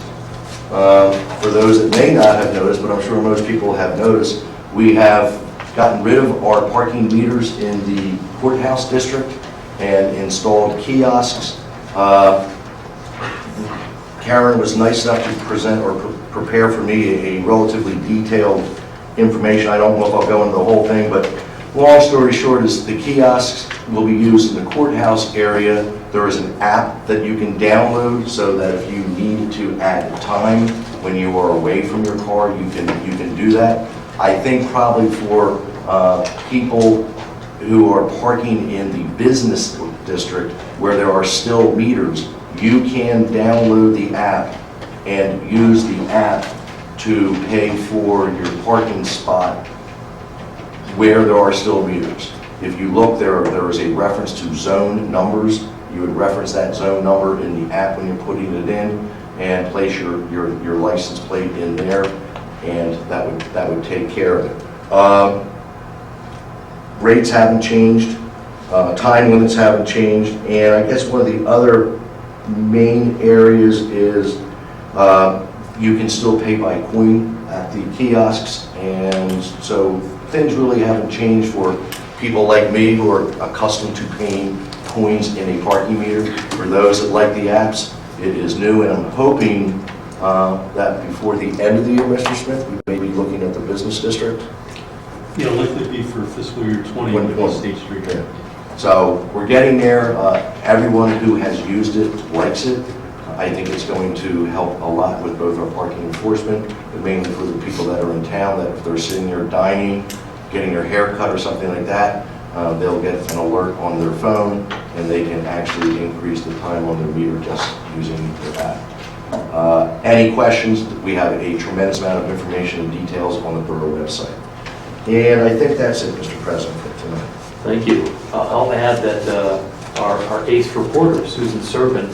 For those that may not have noticed, but I'm sure most people have noticed, we have gotten rid of our parking meters in the courthouse district and installed kiosks. Karen was nice enough to present or prepare for me a relatively detailed information. I don't know if I'll go into the whole thing, but long story short is the kiosks will be used in the courthouse area. There is an app that you can download so that if you need to add time when you are away from your car, you can do that. I think probably for people who are parking in the business district where there are still meters, you can download the app and use the app to pay for your parking spot where there are still meters. If you look, there is a reference to zone numbers. You would reference that zone number in the app when you're putting it in and place your license plate in there, and that would take care of it. Rates haven't changed, time limits haven't changed, and I guess one of the other main areas is you can still pay by coin at the kiosks, and so things really haven't changed for people like me who are accustomed to paying coins in a parking meter. For those that like the apps, it is new, and I'm hoping that before the end of the year, Mr. Smith, we may be looking at the business district. Yeah, likely be for fiscal year 20 on State Street. Yeah. So we're getting there. Everyone who has used it likes it. I think it's going to help a lot with both our parking enforcement, but mainly for the people that are in town, that if they're sitting there dining, getting their hair cut or something like that, they'll get an alert on their phone and they can actually increase the time on their meter just using their app. Any questions? We have a tremendous amount of information and details on the Borough website. And I think that's it, Mr. President, for tonight. Thank you. I'll add that our ace reporter, Susan Serpin,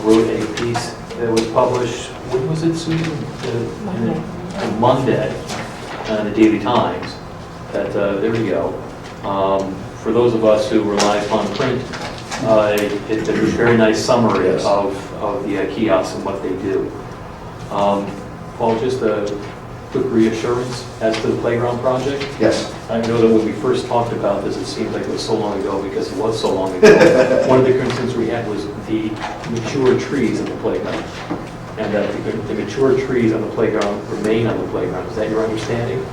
wrote a piece that was published, when was it, Susan? Monday, in the Daily Times. That, there we go. For those of us who rely upon print, It's a very nice summary of the kiosks and what they do. Paul, just a quick reassurance as to the playground project. Yes. I know that when we first talked about this, it seemed like it was so long ago because it was so long ago. One of the concerns we had was the mature trees on the playground, and that the mature trees on the playground remain on the playground. Is that your understanding?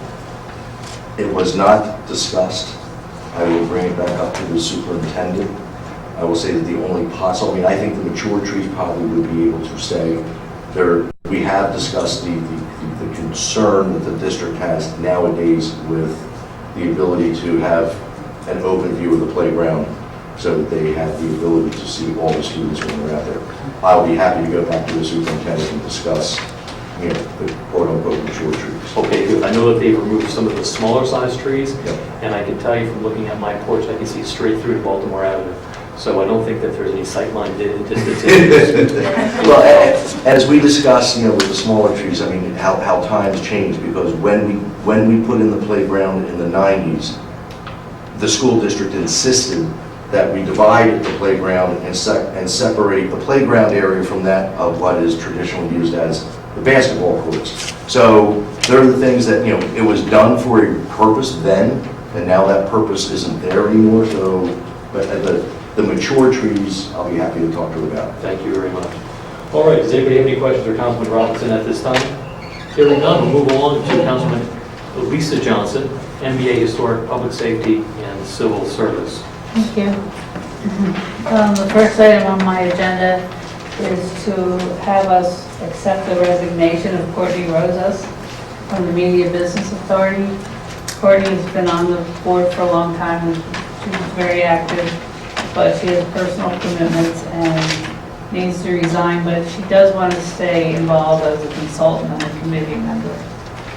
It was not discussed. I will bring it back up to the superintendent. I will say that the only possible, I mean, I think the mature trees probably would be able to stay. We have discussed the concern that the district has nowadays with the ability to have an open view of the playground so that they have the ability to see all the students when they're out there. I'll be happy to go back to the superintendent and discuss, the quote-unquote mature trees. Okay, good. I know that they've removed some of the smaller sized trees, Yep. and I can tell you from looking at my porch, I can see straight through to Baltimore Avenue. So I don't think that there's any sightline distance. Well, as we discussed, with the smaller trees, I mean, how times change, because when we put in the playground in the 90s, the school district insisted that we divide the playground and separate the playground area from that of what is traditionally used as the basketball courts. So there are the things that, it was done for a purpose then, and now that purpose isn't there anymore. So, but the mature trees, I'll be happy to talk to you about. Thank you very much. All right, does anybody have any questions for Councilman Robinson at this time? Hearing none, we'll move along to Councilman Lisa Johnson, MBA Historic Public Safety and Civil Service. Thank you. The first item on my agenda is to have us accept the resignation of Courtney Rosas from the Media Business Authority. Courtney's been on the board for a long time, and she's very active, but she has personal commitments and needs to resign, but she does want to stay involved as a consultant and a committee member.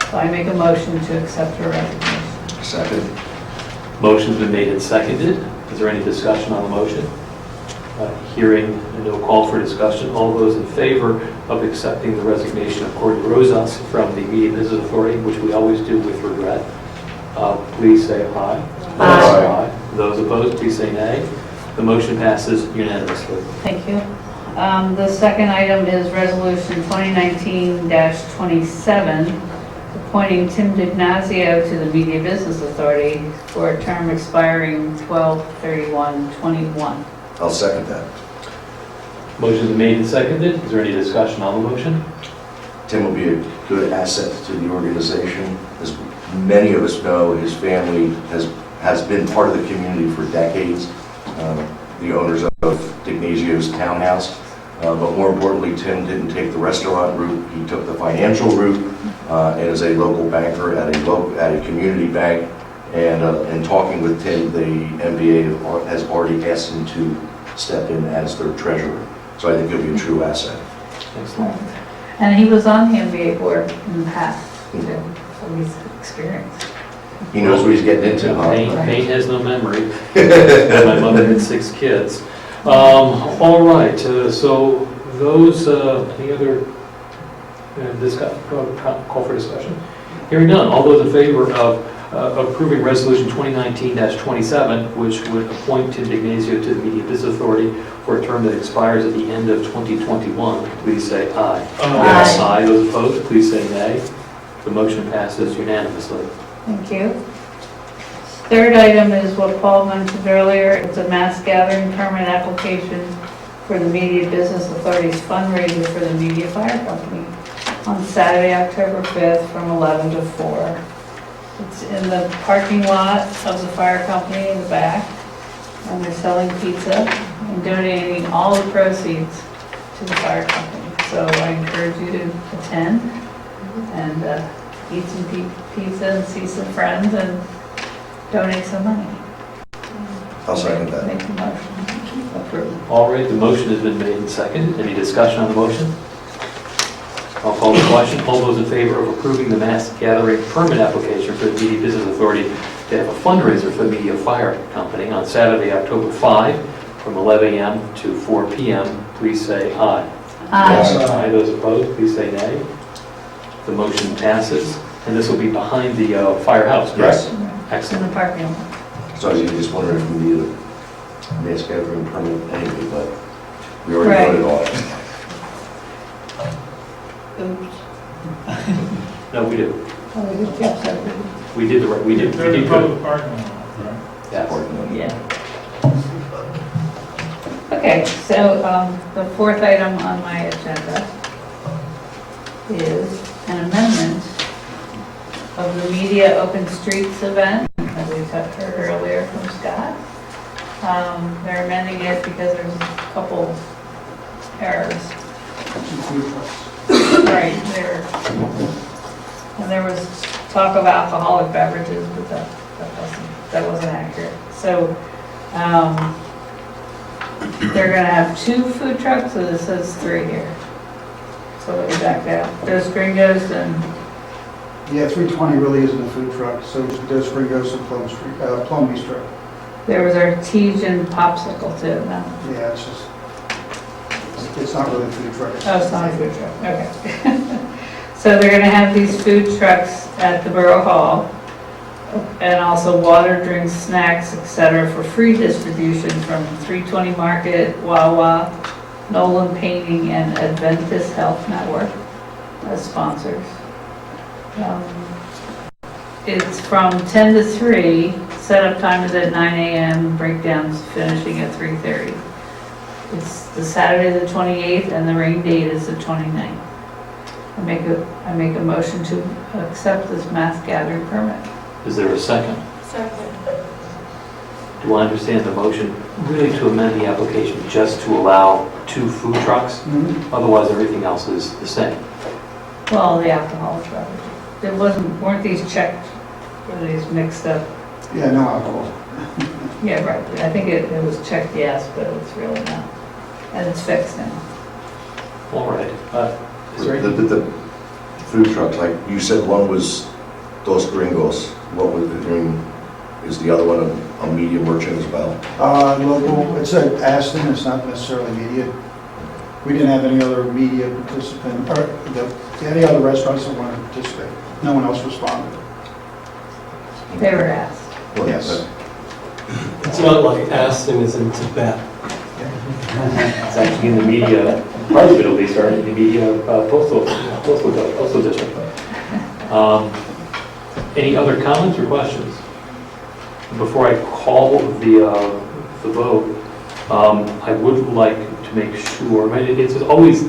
So I make a motion to accept her resignation. Second. Motion's been made and seconded. Is there any discussion on the motion? Hearing no call for discussion, all those in favor of accepting the resignation of Courtney Rosas from the Media Business Authority, which we always do with regret, please say aye. Aye. Those opposed, please say nay. The motion passes unanimously. Thank you. The second item is Resolution 2019-27, appointing Tim DiGnazio to the Media Business Authority for a term expiring 12/31/21. I'll second that. Motion's been made and seconded. Is there any discussion on the motion? Tim will be a good asset to the organization. As many of us know, his family has been part of the community for decades. The owners of DiGnazio's townhouse. But more importantly, Tim didn't take the restaurant route, he took the financial route, and is a local banker at a community bank. And talking with Tim, the MBA has already asked him to step in as their treasurer. So I think he'll be a true asset. Excellent. And he was on the MBA board in the past, too, so he's experienced. He knows what he's getting into, huh? Pain has no memory. My mother had 6 kids. All right, so those, any other call for discussion? Hearing none, all those in favor of approving Resolution 2019-27, which would appoint Tim DiGnazio to the Media Business Authority for a term that expires at the end of 2021, please say aye. Aye. Aye. Those opposed, please say nay. The motion passes unanimously. Thank you. Third item is what Paul mentioned earlier. It's a mass gathering permit application for the Media Business Authority's fundraiser for the Media Fire Company on Saturday, October 5th from 11 to 4. It's in the parking lot of the fire company in the back, and they're selling pizza and donating all the proceeds to the fire company. So I encourage you to attend and eat some pizza and see some friends and donate some money. I'll second that. Make the motion. Approve. All right, the motion has been made and seconded. Any discussion on the motion? I'll call the question. All those in favor of approving the mass gathering permit application for the Media Business Authority to have a fundraiser for the Media Fire Company on Saturday, October 5, from 11 a.m. to 4 p.m., please say aye. Aye. Aye. Those opposed, please say nay. The motion passes, and this will be behind the firehouse, correct? Yes. It's in Excellent. the parking lot. So I was just wondering if we needed mass gathering permit anyway, but we already Right. voted on it. Oops. No, we did. Oh, we did, yeah, so We did the, we did They're in good. public parking lot, right? Yes. Yeah. Okay, so the fourth item on my agenda is an amendment of the Media Open Streets event that we heard earlier from Scott. They're amending it because there's a couple errors. Right, and there was talk of alcoholic beverages, but that wasn't accurate. So, they're gonna have 2 food trucks, so this says 3 here. So let me back out. Dos Gringos and, Yeah, 320 really isn't a food truck, so there's Gringos and Plum Bistro. there was Artesian Popsicle too, no? Yeah, it's not really a food truck. Oh, it's not a food truck, okay. So they're gonna have these food trucks at the Borough Hall, and also water, drinks, snacks, etc. for free distribution from 320 Market, Wawa, Nolan Painting, and Adventist Health Network as sponsors. It's from 10 to 3, setup time is at 9 a.m., breakdowns finishing at 3:30. It's the Saturday the 28th, and the rain date is the 29th. I make a motion to accept this mass gathering permit. Is there a second? Second. Do I understand the motion really to amend the application just to allow 2 food trucks? Otherwise, everything else is the same. Well, the alcoholic beverages. Weren't these checked? Were these mixed up? Yeah, no alcohol. Yeah, right. I think it was checked yes, but it's really not. And it's fixed now. All right. Is there any- The food trucks, like you said, one was Dos Gringos. What was the dream? Is the other one a media merchant as well? Local, it's at Aston, it's not necessarily media. We didn't have any other media participant, or any other restaurants that wanted to participate. No one else responded. They were asked. Well, Yes. It's not like Aston is in Tibet. It's actually in the media, part of it at least, or in the media postal district. Any other comments or questions? Before I call the vote, I would like to make sure, it's always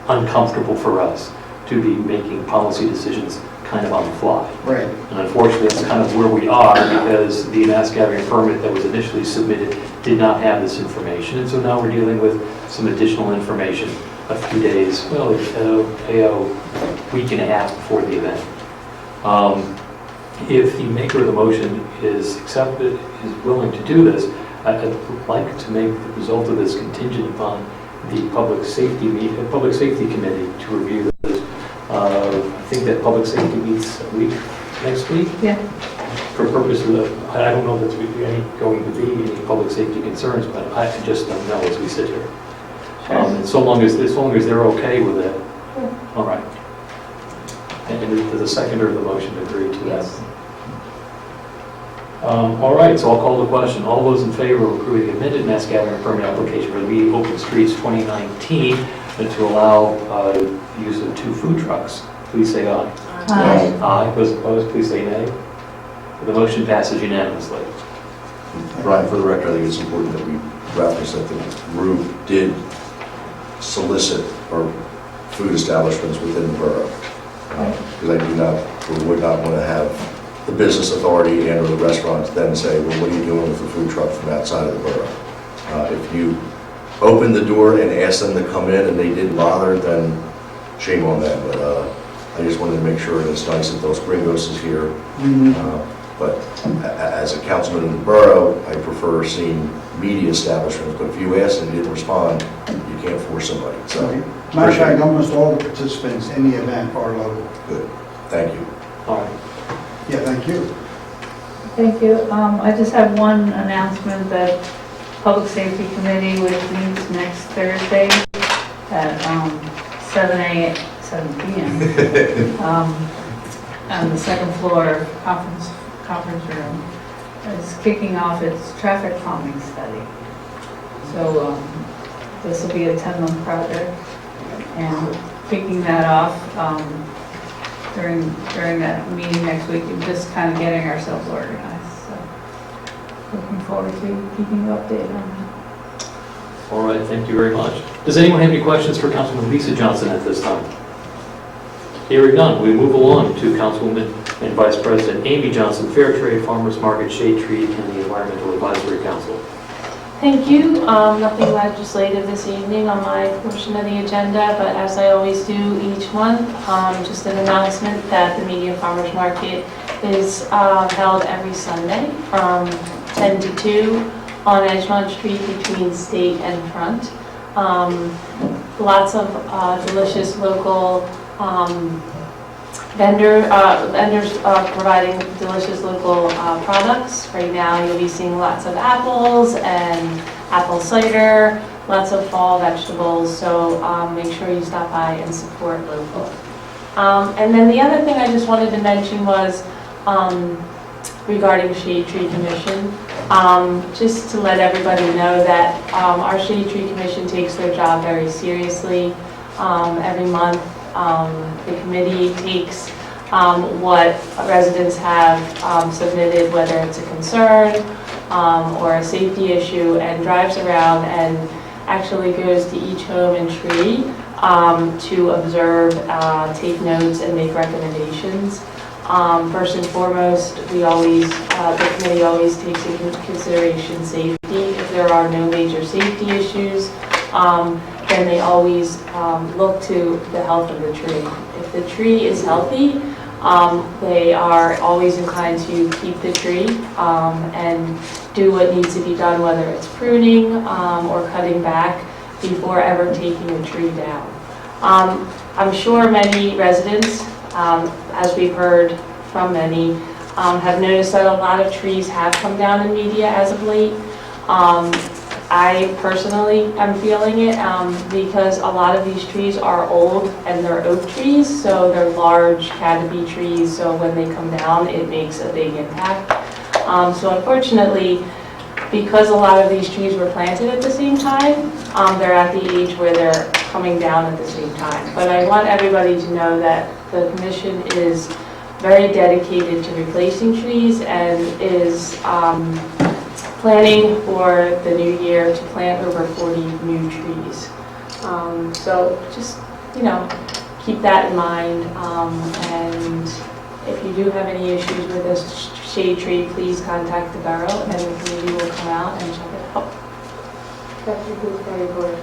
uncomfortable for us to be making policy decisions kind of on the fly. Right. And unfortunately, that's kind of where we are because the mass gathering permit that was initially submitted did not have this information. And so now we're dealing with some additional information a few days, well, a week and a half before the event. If the maker of the motion is willing to do this, I'd like to make the result of this contingent upon the Public Safety Committee to review this. I think that Public Safety meets next week. Yeah. For purposes of, I don't know if there's going to be any public safety concerns, but I just don't know as we sit here. And so long as they're okay with it, all right. And does the seconder of the motion agree to that? Yes. All right, so I'll call the question. All those in favor of approving the amended mass gathering permit application for the Media Open Streets 2019 and to allow use of 2 food trucks, please say aye. Aye. Aye. Those opposed, please say nay. The motion passes unanimously. Brian, for the record, I think it's important that we reference that the group did solicit our food establishments within the borough. Because I do not, or would not want to have the business authority and or the restaurants then say, well, what are you doing with the food truck from outside of the borough? If you opened the door and asked them to come in and they didn't bother, then shame on them. But I just wanted to make sure that it's nice that Dos Gringos is here. But as a councilman in the borough, I prefer seeing media establishments. But if you ask and they didn't respond, you can't force somebody. So, Matter of fact, almost all the participants in the event are local. good. Thank you. All right. Yeah, thank you. Thank you. I just have one announcement that Public Safety Committee, which meets next Thursday at 7 p.m. On the second floor conference room, is kicking off its traffic calming study. So this will be a 10-month project, and kicking that off during that meeting next week, and just kind of getting ourselves organized. So looking forward to keeping you updated on that. All right, thank you very much. Does anyone have any questions for Councilwoman Lisa Johnson at this time? Hearing none, we move along to Councilwoman and Vice President Amy Johnson, Fair Trade Farmers Market, Shade Tree, and the Environmental Advisory Council. Thank you. Nothing legislative this evening on my portion of the agenda, but as I always do each month, just an announcement that the Media Farmers Market is held every Sunday from 10 to 2 on Edgemont Street between State and Front. Lots of delicious local vendors providing delicious local products. Right now you'll be seeing lots of apples and apple cider, lots of fall vegetables, so make sure you stop by and support local. And then the other thing I just wanted to mention was regarding Shade Tree Commission. Just to let everybody know that our Shade Tree Commission takes their job very seriously. Every month the committee takes what residents have submitted, whether it's a concern or a safety issue, and drives around and actually goes to each home and tree to observe, take notes, and make recommendations. First and foremost, the committee always takes into consideration safety. If there are no major safety issues, then they always look to the health of the tree. If the tree is healthy, they are always inclined to keep the tree and do what needs to be done, whether it's pruning or cutting back before ever taking the tree down. I'm sure many residents, as we've heard from many, have noticed that a lot of trees have come down in media as of late. I personally am feeling it because a lot of these trees are old and they're oak trees, so they're large canopy trees, so when they come down it makes a big impact. So unfortunately, because a lot of these trees were planted at the same time, they're at the age where they're coming down at the same time. But I want everybody to know that the Commission is very dedicated to replacing trees and is planning for the new year to plant over 40 new trees. So just, keep that in mind. And if you do have any issues with this shade tree, please contact the Borough and the committee will come out and check it out. That concludes my report.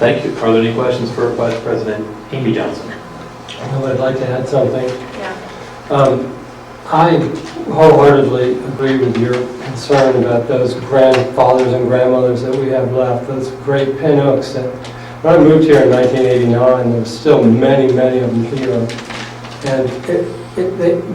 Thank you. Are there any questions for Vice President Amy Johnson? I'd like to add something. Yeah. I wholeheartedly agree with your concern about those grandfathers and grandmothers that we have left, those great pin oaks that, when I moved here in 1989, there were still many, many of them here. And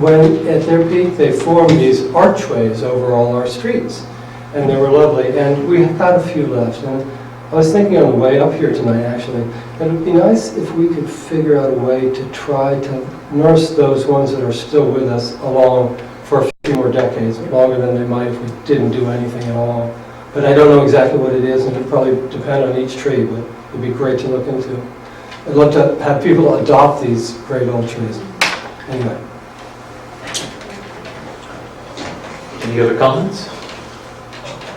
when at their peak, they formed these archways over all our streets. And they were lovely. And we have got a few left. And I was thinking on the way up here tonight, actually, that it would be nice if we could figure out a way to try to nurse those ones that are still with us along for a few more decades, longer than they might if we didn't do anything at all. But I don't know exactly what it is, and it probably depend on each tree, but it'd be great to look into. I'd love to have people adopt these great old trees. Anyway. Any other comments?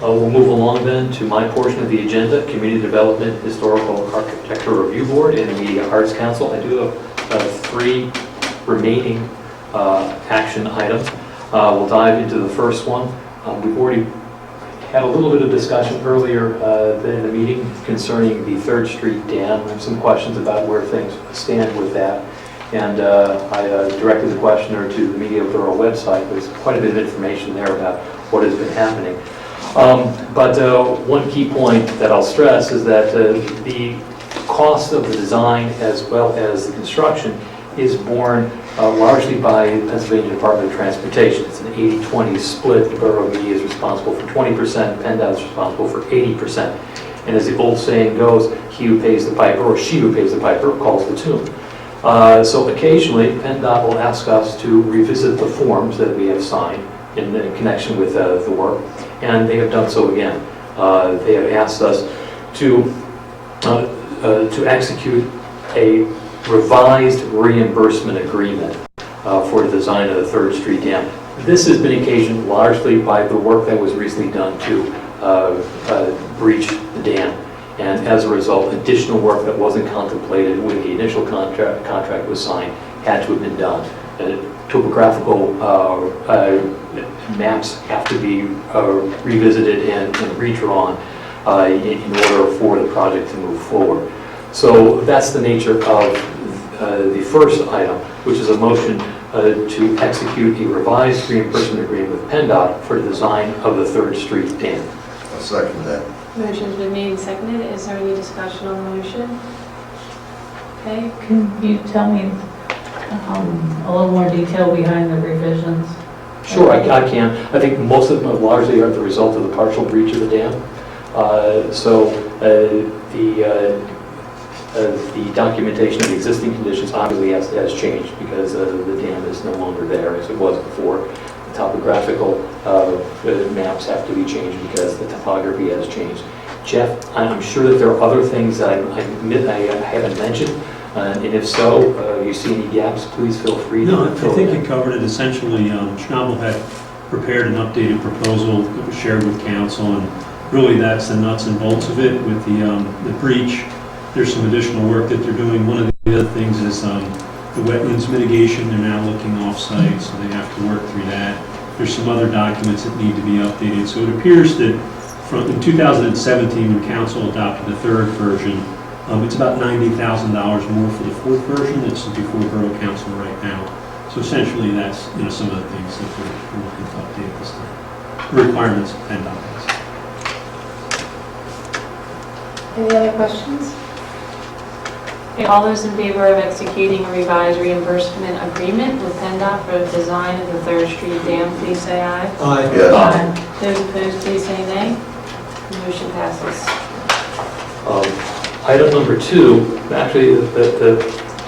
We'll move along then to my portion of the agenda, Community Development, Historical Architecture Review Board, and the Media Arts Council. I do have 3 remaining action items. We'll dive into the first one. We've already had a little bit of discussion earlier in the meeting concerning the 3rd Street Dam. I have some questions about where things stand with that. And I directed the questioner to the Media Borough website. There's quite a bit of information there about what has been happening. But one key point that I'll stress is that the cost of the design as well as the construction is borne largely by the Pennsylvania Department of Transportation. It's an 80-20 split. The Borough Media is responsible for 20%, PennDOT is responsible for 80%. And as the old saying goes, he who pays the piper, or she who pays the piper, calls the tune. So occasionally, PennDOT will ask us to revisit the forms that we have signed in connection with the work, and they have done so again. They have asked us to execute a revised reimbursement agreement for the design of the 3rd Street Dam. This has been occasioned largely by the work that was recently done to breach the dam. And as a result, additional work that wasn't contemplated when the initial contract was signed had to have been done. Topographical maps have to be revisited and redrawn in order for the project to move forward. So that's the nature of the first item, which is a motion to execute a revised reimbursement agreement with PennDOT for the design of the 3rd Street Dam. I'll second that. Motion's been made and seconded. Is there any discussion on the motion? Okay. Can you tell me a little more detail behind the revisions? Sure, I can. I think most of them largely are the result of the partial breach of the dam. The documentation of the existing conditions obviously has changed because the dam is no longer there as it was before. The topographical maps have to be changed because the topography has changed. Jeff, I'm sure that there are other things that I haven't mentioned, and if so, you see any gaps, please feel free to No, I fill think in. you covered it. Essentially, Schnabel had prepared an updated proposal that was shared with council, and really that's the nuts and bolts of it. With the breach, there's some additional work that they're doing. One of the other things is the wetlands mitigation. They're now looking off-site, so they have to work through that. There's some other documents that need to be updated. So it appears that in 2017, when council adopted the 3rd version, it's about $90,000 more for the 4th version that's before Borough Council right now. So essentially, that's some of the things that we're looking to update this time. The requirements of PennDOT. Any other questions? Okay, all those in favor of executing a revised reimbursement agreement with PennDOT for the design of the 3rd Street Dam, please say aye. Aye. Yes. Those opposed, please say nay. The motion passes. Item number 2, actually the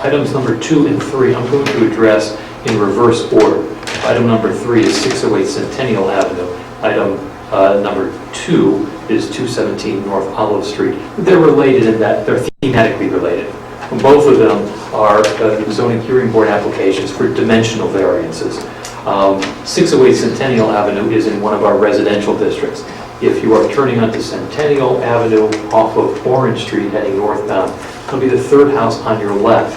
items number 2 and 3 I'm going to address in reverse order. Item number 3 is 608 Centennial Avenue. Item number 2 is 217 North Olive Street. They're related in that they're thematically related. Both of them are zoning hearing board applications for dimensional variances. 608 Centennial Avenue is in one of our residential districts. If you are turning onto Centennial Avenue off of Orange Street heading northbound, it'll be the 3rd house on your left.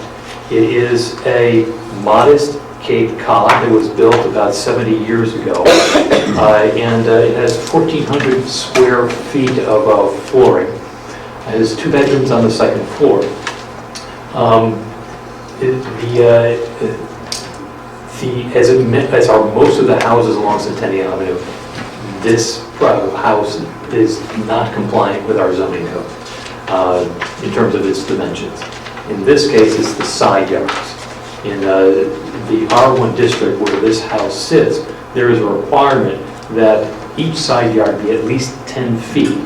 It is a modest Cape Cod that was built about 70 years ago, and it has 1,400 square feet of flooring. It has 2 bedrooms on the 2nd floor. As are most of the houses along Centennial Avenue, this house is not compliant with our zoning code in terms of its dimensions. In this case, it's the side yards. In the R1 district where this house sits, there is a requirement that each side yard be at least 10 feet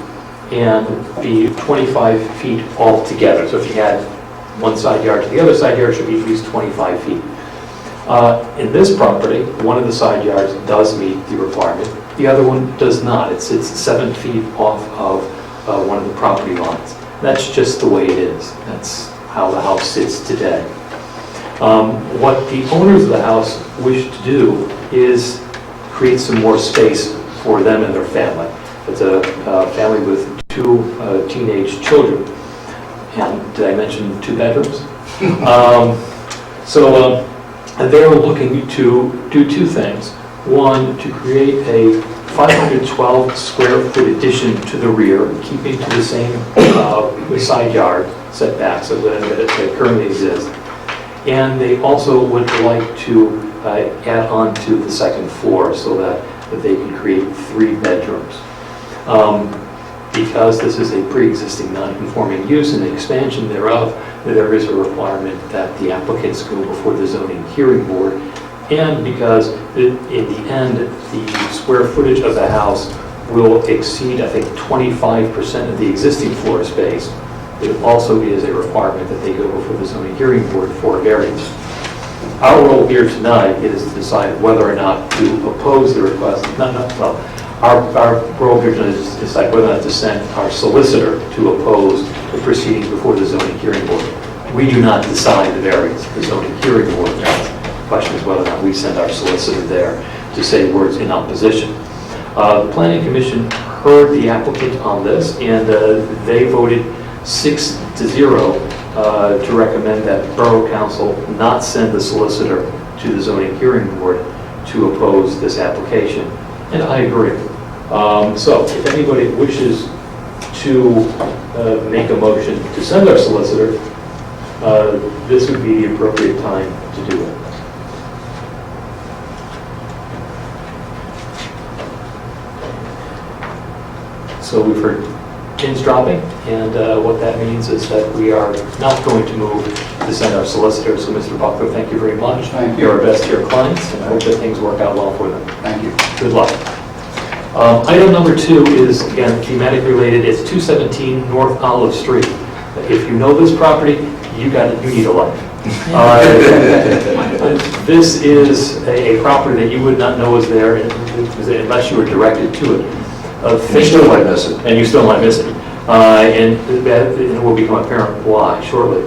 and be 25 feet altogether. So if you had one side yard to the other side yard, it should be at least 25 feet. In this property, one of the side yards does meet the requirement. The other one does not. It's 7 feet off of one of the property lines. That's just the way it is. That's how the house sits today. What the owners of the house wish to do is create some more space for them and their family. It's a family with 2 teenage children. And did I mention 2 bedrooms? They're looking to do 2 things. One, to create a 512 square foot addition to the rear, keeping to the same side yard setbacks that currently exist. And they also would like to add on to the 2nd floor so that they can create 3 bedrooms. Because this is a pre-existing non-conforming use and the expansion thereof, there is a requirement that the applicants go before the zoning hearing board. And because in the end, the square footage of the house will exceed, I think, 25% of the existing floor space, it also is a requirement that they go before the zoning hearing board for a variance. Our role here tonight is to decide whether or not to oppose the request, Our prohibition is like whether or not to send our solicitor to oppose the proceedings before the zoning hearing board. We do not decide the variance, the zoning hearing board does. The question is whether or not we send our solicitor there to say words in opposition. The Planning Commission heard the applicant on this, and they voted 6-0 to recommend that Borough Council not send the solicitor to the zoning hearing board to oppose this application. And I agree. So if anybody wishes to make a motion to send our solicitor, this would be the appropriate time to do it. So we've heard pins dropping, and what that means is that we are not going to move to send our solicitor. So Mr. Buckler, thank you very much. Thank you. You're our best to your clients, and I hope that things work out well for them. Thank you. Good luck. Item number 2 is, again, thematic related. It's 217 North Olive Street. If you know this property, you need a life. This is a property that you would not know is there unless you were directed to it. You still might miss it. And you still might miss it. And it will become apparent why shortly.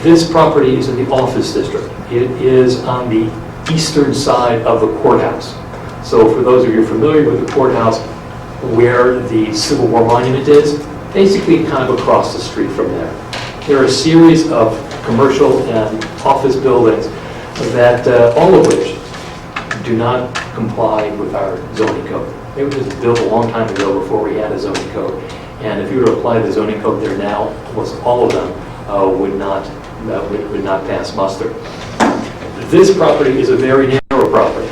This property is in the office district. It is on the eastern side of the courthouse. So for those of you familiar with the courthouse, where the Civil War Monument is, basically kind of across the street from there. There are a series of commercial and office buildings that, all of which do not comply with our zoning code. They were just built a long time ago before we had a zoning code. And if you were to apply the zoning code there now, almost all of them would not pass muster. This property is a very narrow property.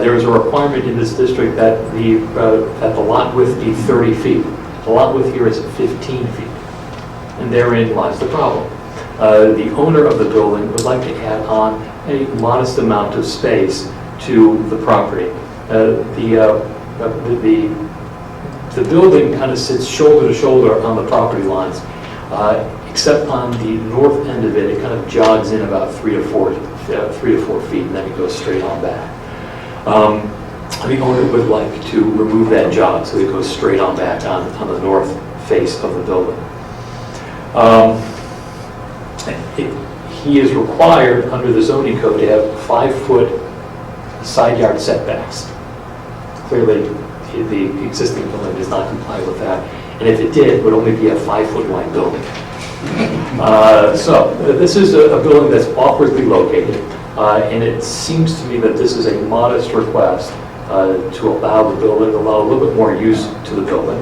There is a requirement in this district that the lot width be 30 feet. The lot width here is 15 feet. And therein lies the problem. The owner of the building would like to add on a modest amount of space to the property. The building kind of sits shoulder to shoulder on the property lines, except on the north end of it, it kind of jogs in about 3 to 4 feet, and then it goes straight on back. The owner would like to remove that jog so it goes straight on back on the north face of the building. He is required under the zoning code to have 5-foot side yard setbacks. Clearly, the existing building does not comply with that, and if it did, it would only be a 5-foot wide building. So this is a building that's awkwardly located, and it seems to me that this is a modest request to allow a little bit more use to the building.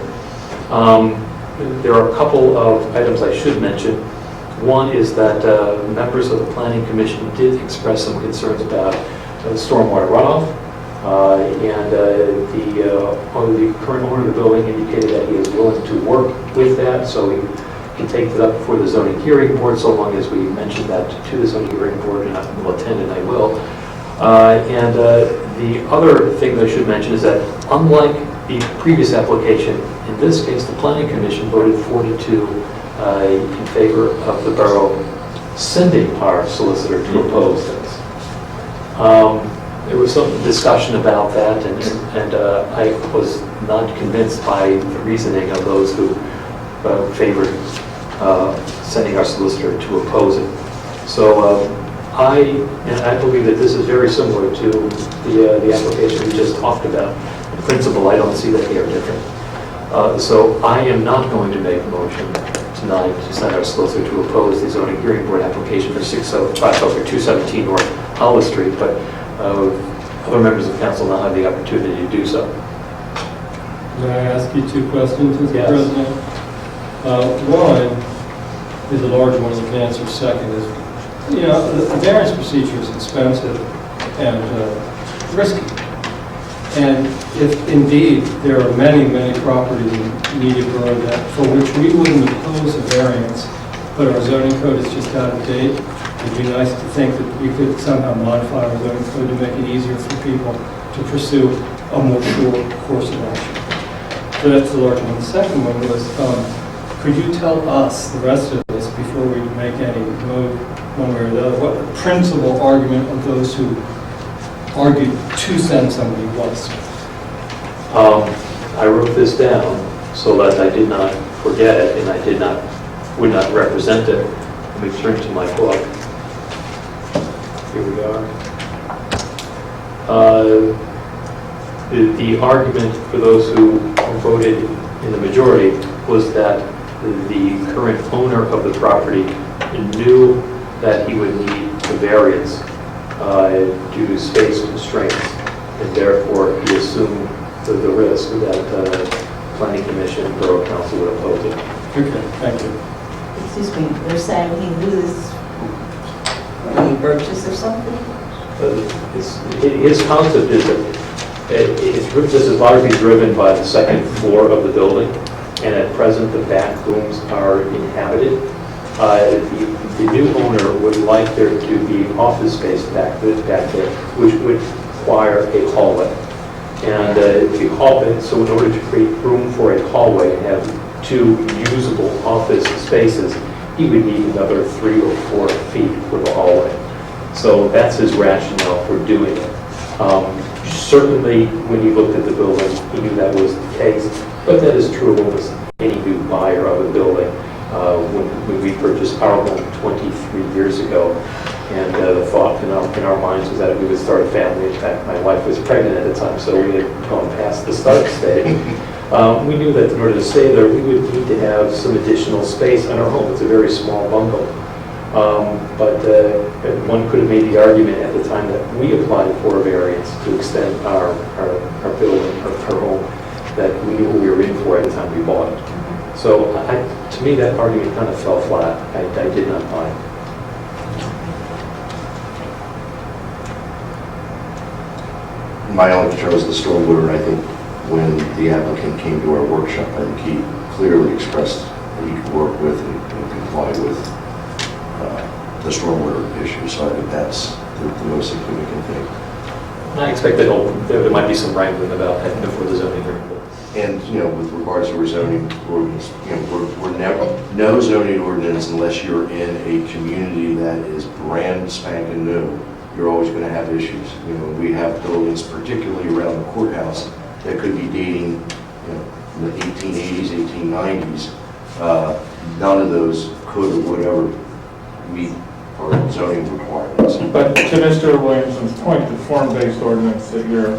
There are a couple of items I should mention. One is that members of the Planning Commission did express some concerns about stormwater runoff, and the current owner of the building indicated that he is willing to work with that, so he can take it up before the zoning hearing board, so long as we mention that to the zoning hearing board, and I will attend, and I will. The other thing that I should mention is that, unlike the previous application, in this case, the Planning Commission voted 4-2 in favor of the borough sending our solicitor to oppose this. There was some discussion about that, and I was not convinced by the reasoning of those who favored sending our solicitor to oppose it. So I believe that this is very similar to the application we just talked about. In principle, I don't see that they are different. So I am not going to make a motion tonight to send our solicitor to oppose the zoning hearing board application for 217 North Hollis Street, but other members of council now have the opportunity to do so. May I ask you 2 questions, Mr. Yes. President? One is a large one, you can answer. Second is, the variance procedure is expensive and risky. And if indeed there are many, many properties in Media Borough for which we wouldn't oppose a variance, but our zoning code is just out of date, it'd be nice to think that we could somehow modify our zoning code to make it easier for people to pursue a more sure course of action. So that's the large one. The second one was, could you tell us, the rest of us, before we make any move one way or the other, what the principal argument of those who argued to send somebody was? I wrote this down so that I did not forget it and would not represent it. Let me turn to my book. Here we are. The argument for those who voted in the majority was that the current owner of the property knew that he would need a variance due to space constraints, and therefore he assumed the risk that planning commission and borough council would oppose it. Okay, thank you. Excuse me, they're saying he knew this when he purchased or something? His concept is that this is largely driven by the second floor of the building, and at present the back rooms are inhabited. The new owner would like there to be office space back there, which would require a hallway. And the hallway, so in order to create room for a hallway and have 2 usable office spaces, he would need another 3 or 4 feet for the hallway. So that's his rationale for doing it. Certainly, when he looked at the building, he knew that was the case, but that is true of almost any new buyer of a building. When we purchased our home 23 years ago, and the thought in our minds was that we would start a family. In fact, my wife was pregnant at the time, so we had gone past the start stage. We knew that in order to stay there, we would need to have some additional space in our home. It's a very small bungalow. But one could have made the argument at the time that we applied for a variance to extend our building, our home, that we knew what we were in for at the time we bought it. So to me, that argument kind of fell flat. I did not buy it. My only concern was the stormwater, and I think when the applicant came to our workshop, I think he clearly expressed that he could work with and comply with the stormwater issue, so I think that's the most significant thing. I expect that there might be some wrangling about that before the zoning hearing. And, with regards to our zoning ordinance, we're never, no zoning ordinance unless you're in a community that is brand spanking new. You're always going to have issues. We have buildings, particularly around the courthouse, that could be dating, the 1880s, 1890s. None of those could or would ever meet our zoning requirements. But to Mr. Williamson's point, the form-based ordinance that you're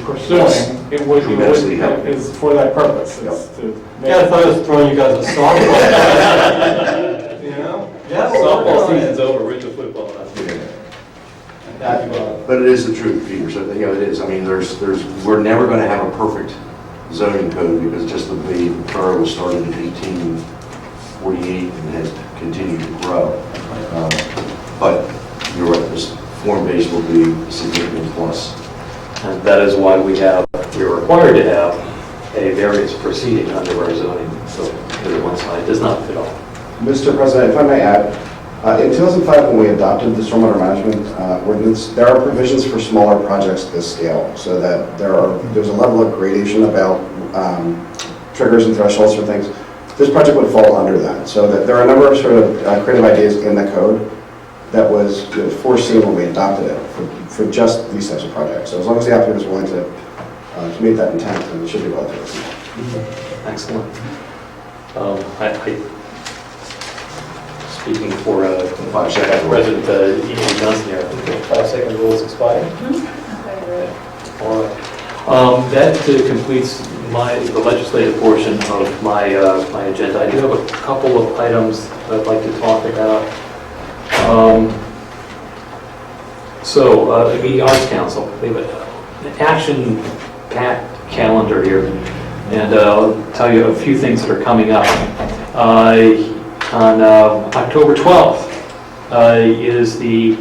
pursuing, Yes. it would Immensely help. is for that purpose. It's to make- Yeah, I thought I was throwing you guys a softball. You know? Yeah. Softball season's over, we're into football now. But it is the truth, Peter, so, it is. I mean, we're never going to have a perfect zoning code because just the way the borough was started in 1848 and has continued to grow. But you're right, this form-based will be a significant plus. And that is why we're required to have a variance proceeding under our zoning, so the one side does not fit all. Mr. President, if I may add, in 2005, when we adopted the stormwater management ordinance, there are provisions for smaller projects at this scale, so that there's a level of gradation about triggers and thresholds for things. This project would fall under that, so that there are a number of sort of creative ideas in the code that was foreseen when we adopted it for just these types of projects. So as long as the applicant is willing to meet that intent, then it should be relatively. Excellent. Speaking for President Johnson here, I think the 5-second rule is expired. All right. That completes the legislative portion of my agenda. I do have a couple of items that I'd like to talk about. The Media Arts Council, they have an action-packed calendar here, and I'll tell you a few things that are coming up. On October 12th is the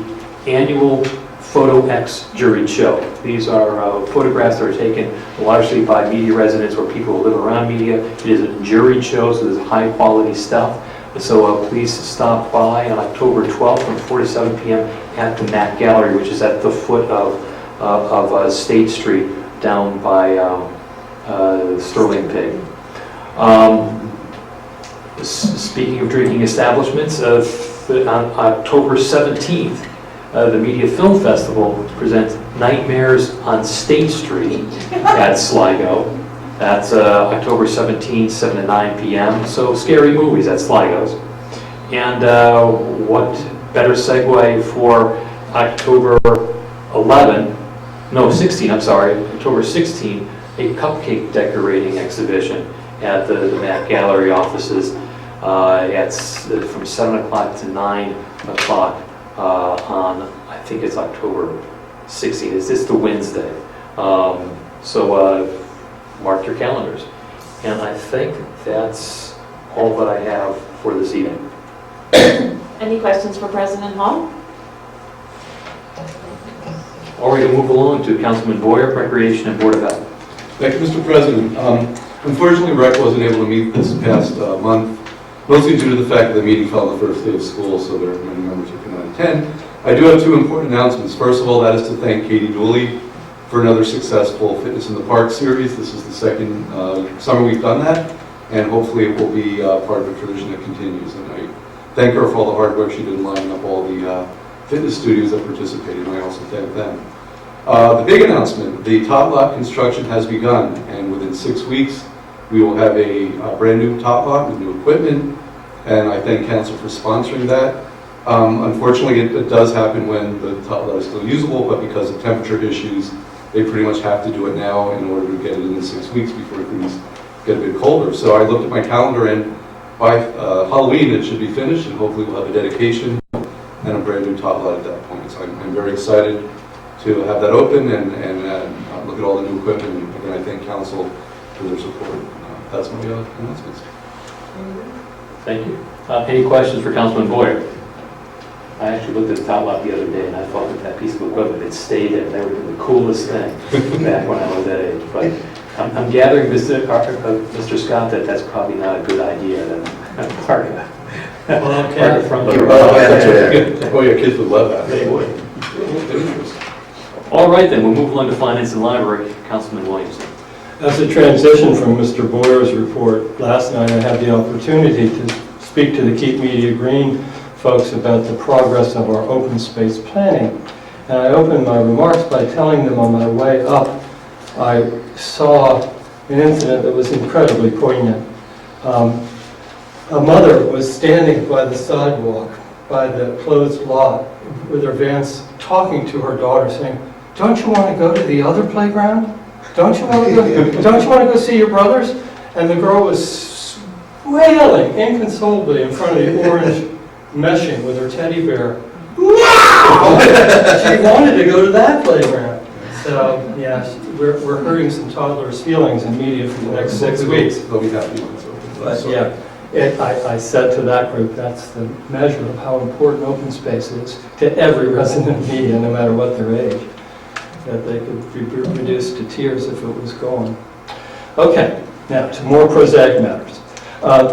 annual Photo X Juried Show. These are photographs that are taken largely by media residents or people who live around media. It is a juried show, so there's high quality stuff. So please stop by on October 12th from 4 to 7 p.m. at the Mac Gallery, which is at the foot of State Street down by Sterling Pig. Speaking of drinking establishments, on October 17th, the Media Film Festival presents Nightmares on State Street at Sligo. That's October 17th, 7 to 9 p.m. So Scary Movies at Sligo's. And what better segue for October 16, October 16, a cupcake decorating exhibition at the Mac Gallery offices. It's from 7 o'clock to 9 o'clock on, I think it's October 16th. It's the Wednesday. So mark your calendars. And I think that's all that I have for this evening. Any questions for President Hall? All right, to move along to Councilman Boyer, Recreation and Board of Health. Thank you, Mr. President. Unfortunately, Rec wasn't able to meet this past month, mostly due to the fact that the meeting fell on the first day of school, so there are many members who cannot attend. I do have two important announcements. First of all, that is to thank Katie Dooley for another successful Fitness in the Park series. This is the second summer we've done that, and hopefully it will be part of a tradition that continues. And I thank her for all the hard work she did in lining up all the fitness studios that participated, and I also thank them. The big announcement, the top lot construction has begun, and within 6 weeks, we will have a brand new top lot with new equipment, and I thank council for sponsoring that. Unfortunately, it does happen when the top lot is still usable, but because of temperature issues, they pretty much have to do it now in order to get it in the 6 weeks before things get a bit colder. So I looked at my calendar, and by Halloween, it should be finished, and hopefully we'll have a dedication and a brand new top lot at that point. So I'm very excited to have that open and look at all the new equipment. And again, I thank council for their support. That's my announcements. Thank you. Any questions for Councilman Boyer? I actually looked at the top lot the other day, and I thought that piece of equipment had stayed there. That would have been the coolest thing back when I was that age. But I'm gathering, Mr. Scott, that that's probably not a good idea. That park front. Oh yeah, kids would love that. They would. All right, then, we'll move on to Finance and Library. Councilman Williamson. As a transition from Mr. Boyer's report, last night I had the opportunity to speak to the Keep Media Green folks about the progress of our open space planning. And I opened my remarks by telling them on my way up, I saw an incident that was incredibly poignant. A mother was standing by the sidewalk, by the closed lot, with her vans, talking to her daughter, saying, "Don't you want to go to the other playground? Don't you want to go? Don't you want to go see your brothers?" And the girl was wailing inconsolably in front of the orange meshing with her teddy bear. She wanted to go to that playground. So yes, we're hurting some toddlers' feelings in media for the next 6 weeks. They'll be happy when it's open. But yeah, I said to that group, that's the measure of how important open space is to every resident of media, no matter what their age, that they could be reduced to tears if it was gone. Okay, now to more prosaic matters.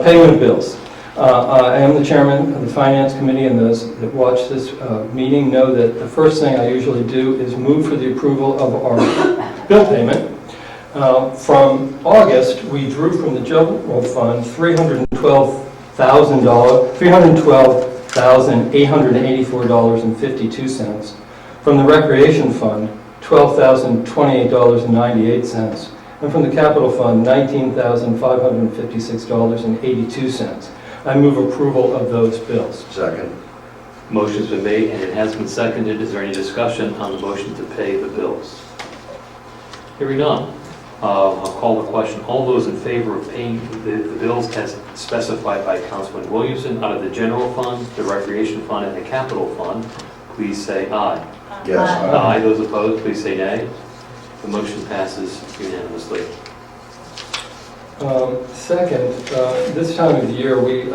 Payment of bills. I am the chairman of the Finance Committee, and those that watch this meeting know that the first thing I usually do is move for the approval of our bill payment. From August, we drew from the general fund $312,884.52. From the recreation fund, $12,028.98. And from the capital fund, $19,556.82. I move approval of those bills. Second. Motion's been made and it has been seconded. Is there any discussion on the motion to pay the bills? Hearing none, I'll call the question. All those in favor of paying the bills as specified by Councilman Williamson out of the general fund, the recreation fund, and the capital fund, please say aye. Yes. Aye. Those opposed, please say nay. The motion passes unanimously. Second, this time of the year, we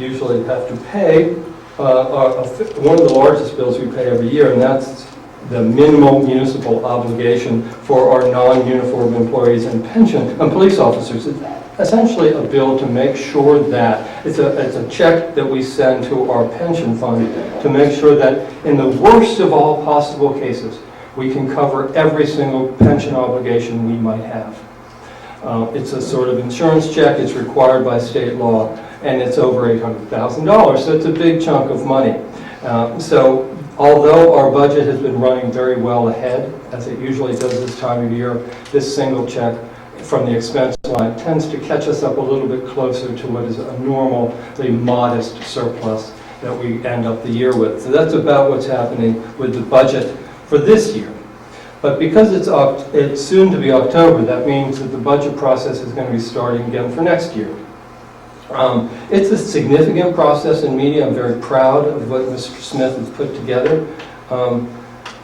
usually have to pay one of the largest bills we pay every year, and that's the minimal municipal obligation for our non-uniform employees and pension and police officers. It's essentially a bill to make sure that it's a check that we send to our pension fund to make sure that in the worst of all possible cases, we can cover every single pension obligation we might have. It's a sort of insurance check. It's required by state law, and it's over $800,000, so it's a big chunk of money. So Although our budget has been running very well ahead, as it usually does this time of year, this single check from the expense line tends to catch us up a little bit closer to what is a normally modest surplus that we end up the year with. So that's about what's happening with the budget for this year. But because it's soon to be October, that means that the budget process is going to be starting again for next year. It's a significant process in media. I'm very proud of what Mr. Smith has put together.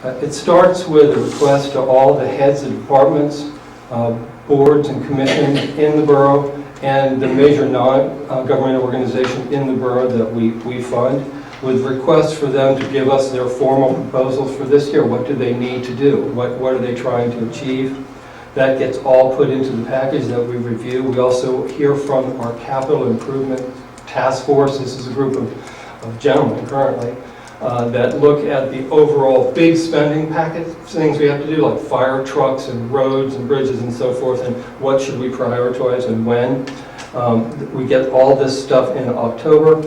It starts with a request to all the heads of departments, boards and commissions in the borough, and the major non-government organization in the borough that we fund, with requests for them to give us their formal proposals for this year. What do they need to do? What are they trying to achieve? That gets all put into the package that we review. We also hear from our capital improvement task force. This is a group of gentlemen currently that look at the overall big spending package, things we have to do like fire trucks and roads and bridges and so forth, and what should we prioritize and when. We get all this stuff in October,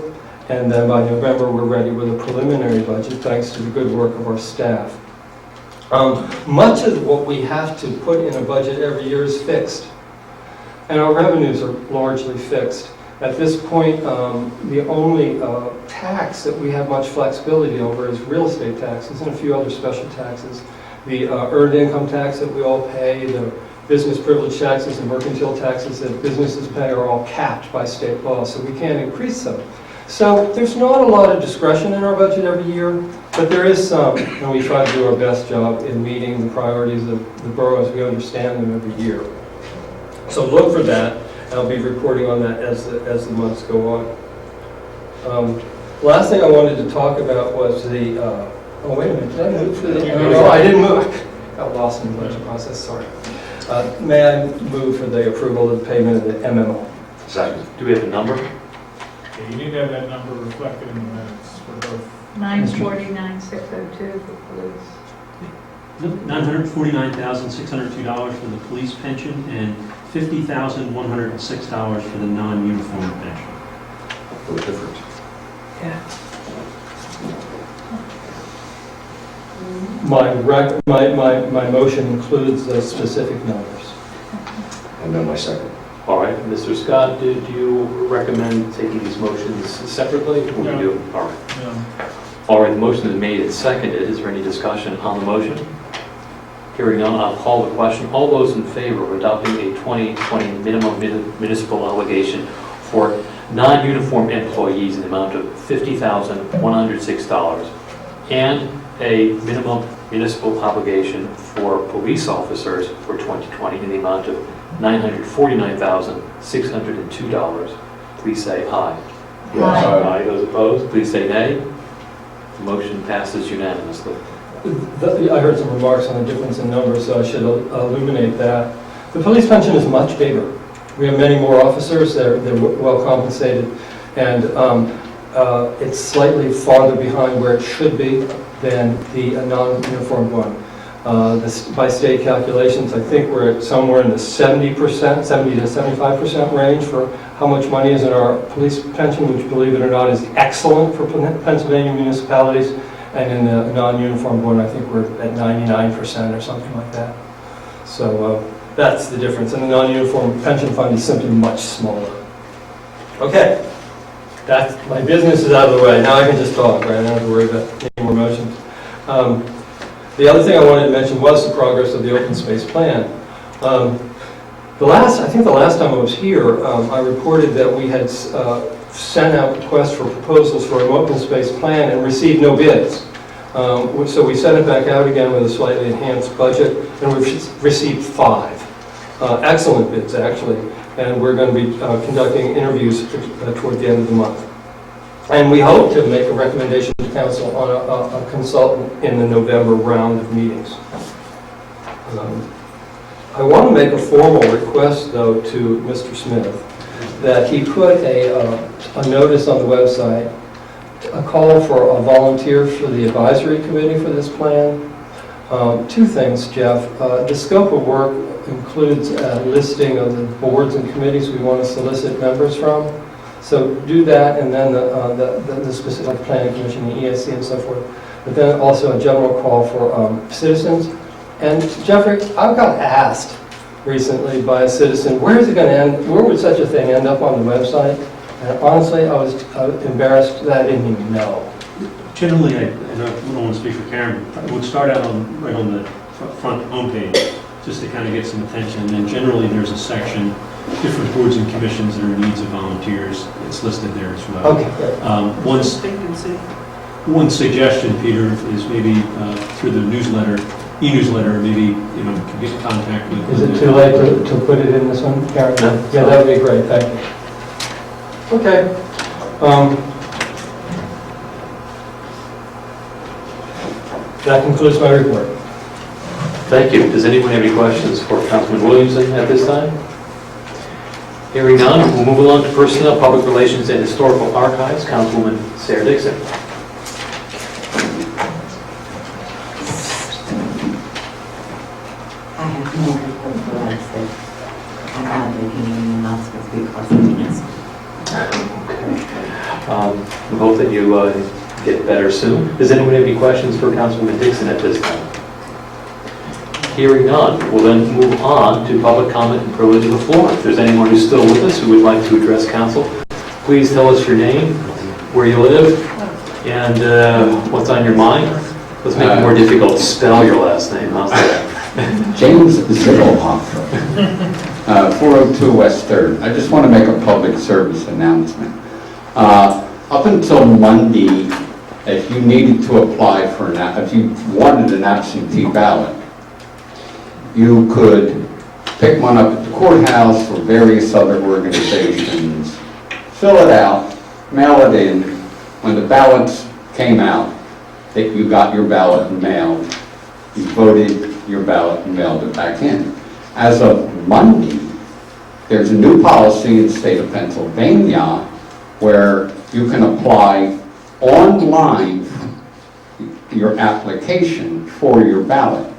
and then by November we're ready with a preliminary budget thanks to the good work of our staff. Much of what we have to put in a budget every year is fixed, and our revenues are largely fixed. At this point, the only tax that we have much flexibility over is real estate taxes and a few other special taxes. The earned income tax that we all pay, the business privilege taxes and mercantile taxes that businesses pay are all capped by state law, so we can't increase them. So there's not a lot of discretion in our budget every year, but there is some, and we try to do our best job in meeting the priorities of the borough as we understand them every year. So look for that. I'll be reporting on that as the months go on. Last thing I wanted to talk about was the, oh wait a minute, did I move for the, no, I didn't move. I got lost in the budget process, sorry. May I move for the approval of the payment of the MMO? Second. Do we have a number? Okay, you need to have that number reflected in the minutes for both. 949,602 for police. $949,602 for the police pension and $50,106 for the non-uniform pension. What difference? Yeah. My motion includes those specific numbers. And then my second. All right, Mr. Scott, did you recommend taking these motions separately? Or No. you do? All right. No. All right, the motion is made and seconded. Is there any discussion on the motion? Hearing none, I'll call the question. All those in favor of adopting a 2020 minimum municipal obligation for non-uniform employees in the amount of $50,106 and a minimum municipal obligation for police officers for 2020 in the amount of $949,602, please say aye. Yes. Aye. Those opposed, please say nay. The motion passes unanimously. I heard some remarks on the difference in numbers, so I should illuminate that. The police pension is much bigger. We have many more officers, they're well compensated, and it's slightly farther behind where it should be than the non-uniformed one. By state calculations, I think we're at somewhere in the 70% to 75% range for how much money is in our police pension, which, believe it or not, is excellent for Pennsylvania municipalities. And in the non-uniformed one, I think we're at 99% or something like that. So that's the difference. And the non-uniform pension fund is simply much smaller. Okay, my business is out of the way. Now I can just talk, right? I don't have to worry about any more motions. The other thing I wanted to mention was the progress of the open space plan. I think the last time I was here, I reported that we had sent out requests for proposals for an open space plan and received no bids. So we sent it back out again with a slightly enhanced budget, and we've received 5 excellent bids, actually. And we're going to be conducting interviews toward the end of the month. And we hope to make a recommendation to council on a consultant in the November round of meetings. I want to make a formal request, though, to Mr. Smith that he put a notice on the website, a call for a volunteer for the advisory committee for this plan. 2 things, Jeff. The scope of work includes a listing of the boards and committees we want to solicit members from. So do that, and then the specific planning commission, the ESC and so forth. but then also a general call for citizens. And Jeffrey, I've got asked recently by a citizen, where is it going to end, where would such a thing end up on the website? And honestly, I was embarrassed that I didn't even know. Generally, and I don't want to speak for Karen, I would start out right on the front homepage, just to kind of get some attention. And then generally, there's a section, different boards and commissions that are in needs of volunteers. It's listed there as well. Okay. One suggestion, Peter, is maybe through the newsletter, e-newsletter, maybe, can get in contact with. Is it too late to put it in this one, Karen? No. Yeah, that would be great, thank you. Okay. That concludes my report. Thank you. Does anyone have any questions for Councilman Williamson at this time? Hearing none, we'll move along to Personnel, Public Relations, and Historical Archives. Councilwoman Sarah Dixon. I have no report for Wednesday. I'm not making any announcements because of this. Okay. We hope that you get better soon. Does anyone have any questions for Councilwoman Dixon at this time? Hearing none, we'll then move on to public comment and privilege of the floor. If there's anyone who's still with us who would like to address council, please tell us your name, where you live, and what's on your mind. Let's make it more difficult. Spell your last name. How's that? James Zibelhoff, 402 West 3rd. I just want to make a public service announcement. Up until Monday, if you needed to apply for if you wanted an absentee ballot, you could pick one up at the courthouse or various other organizations, fill it out, mail it in. When the ballots came out, that you got your ballot mailed, you voted your ballot and mailed it back in. As of Monday, there's a new policy in the state of Pennsylvania where you can apply online your application for your ballot,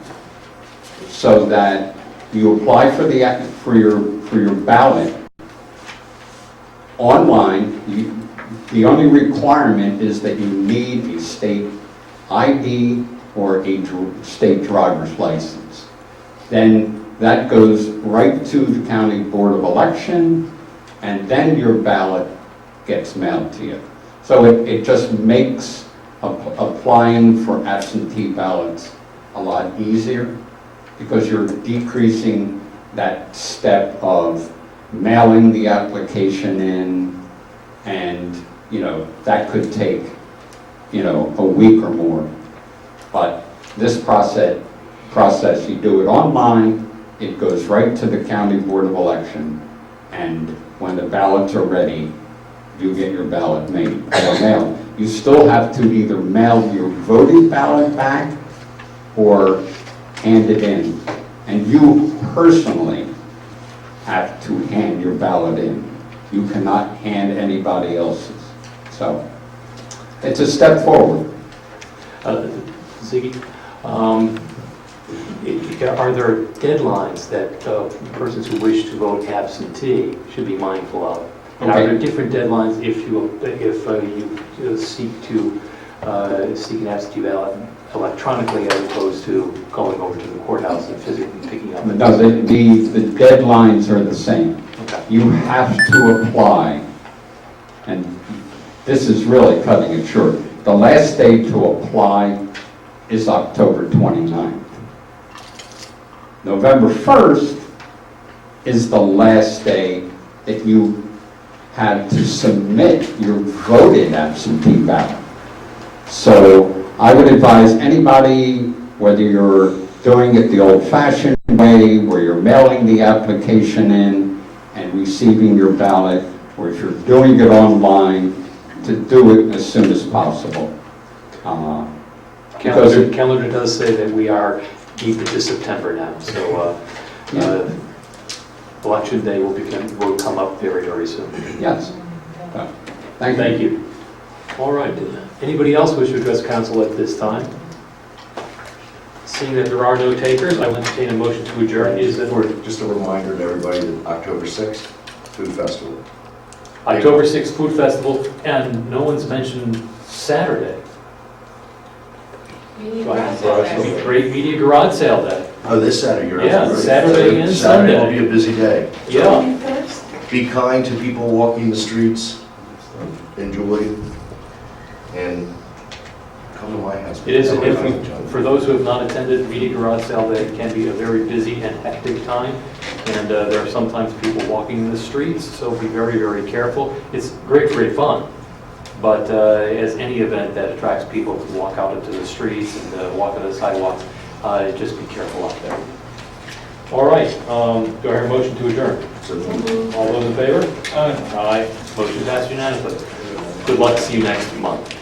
so that you apply for your ballot online. The only requirement is that you need a state ID or a state driver's license. Then that goes right to the County Board of Election, and then your ballot gets mailed to you. So it just makes applying for absentee ballots a lot easier, because you're decreasing that step of mailing the application in, and that could take a week or more. But this process, you do it online, it goes right to the County Board of Election, and when the ballots are ready, you get your ballot made or mailed. You still have to either mail your voted ballot back or hand it in. And you personally have to hand your ballot in. You cannot hand anybody else's. So it's a step forward. Ziggy, are there deadlines that persons who wish to vote absentee should be mindful of? And are there different deadlines if you seek an absentee ballot electronically as opposed to going over to the courthouse and physically picking up? No, the deadlines are the same. Okay. You have to apply, and this is really cutting it short. The last day to apply is October 29th. November 1st is the last day that you have to submit your voted absentee ballot. So I would advise anybody, whether you're doing it the old-fashioned way, where you're mailing the application in and receiving your ballot, or if you're doing it online, to do it as soon as possible. Calendar does say that we are deep into September now, so election day will come up very, very soon. Yes. Thank you. All right. Anybody else wish to address council at this time? Seeing that there are no takers, I will entertain a motion to adjourn. Just a reminder to everybody that October 6th, Food Festival. October 6th Food Festival, and no one's mentioned Saturday. Media Right. garage sale day. Great media garage sale day. Oh, this Saturday, you're Yeah, absolutely right. Saturday and Saturday Sunday. will be a busy day. Yeah. Be kind to people walking the streets, enjoy, and come to my house. It is, for those who have not attended, Media Garage Sale Day can be a very busy and hectic time, and there are sometimes people walking in the streets, so be very, very careful. It's great fun, but as any event that attracts people to walk out into the streets and walk on the sidewalks, just be careful out there. All right, do I hear a motion to adjourn? All those in favor? Aye. Motion passed unanimously. Good luck, see you next month.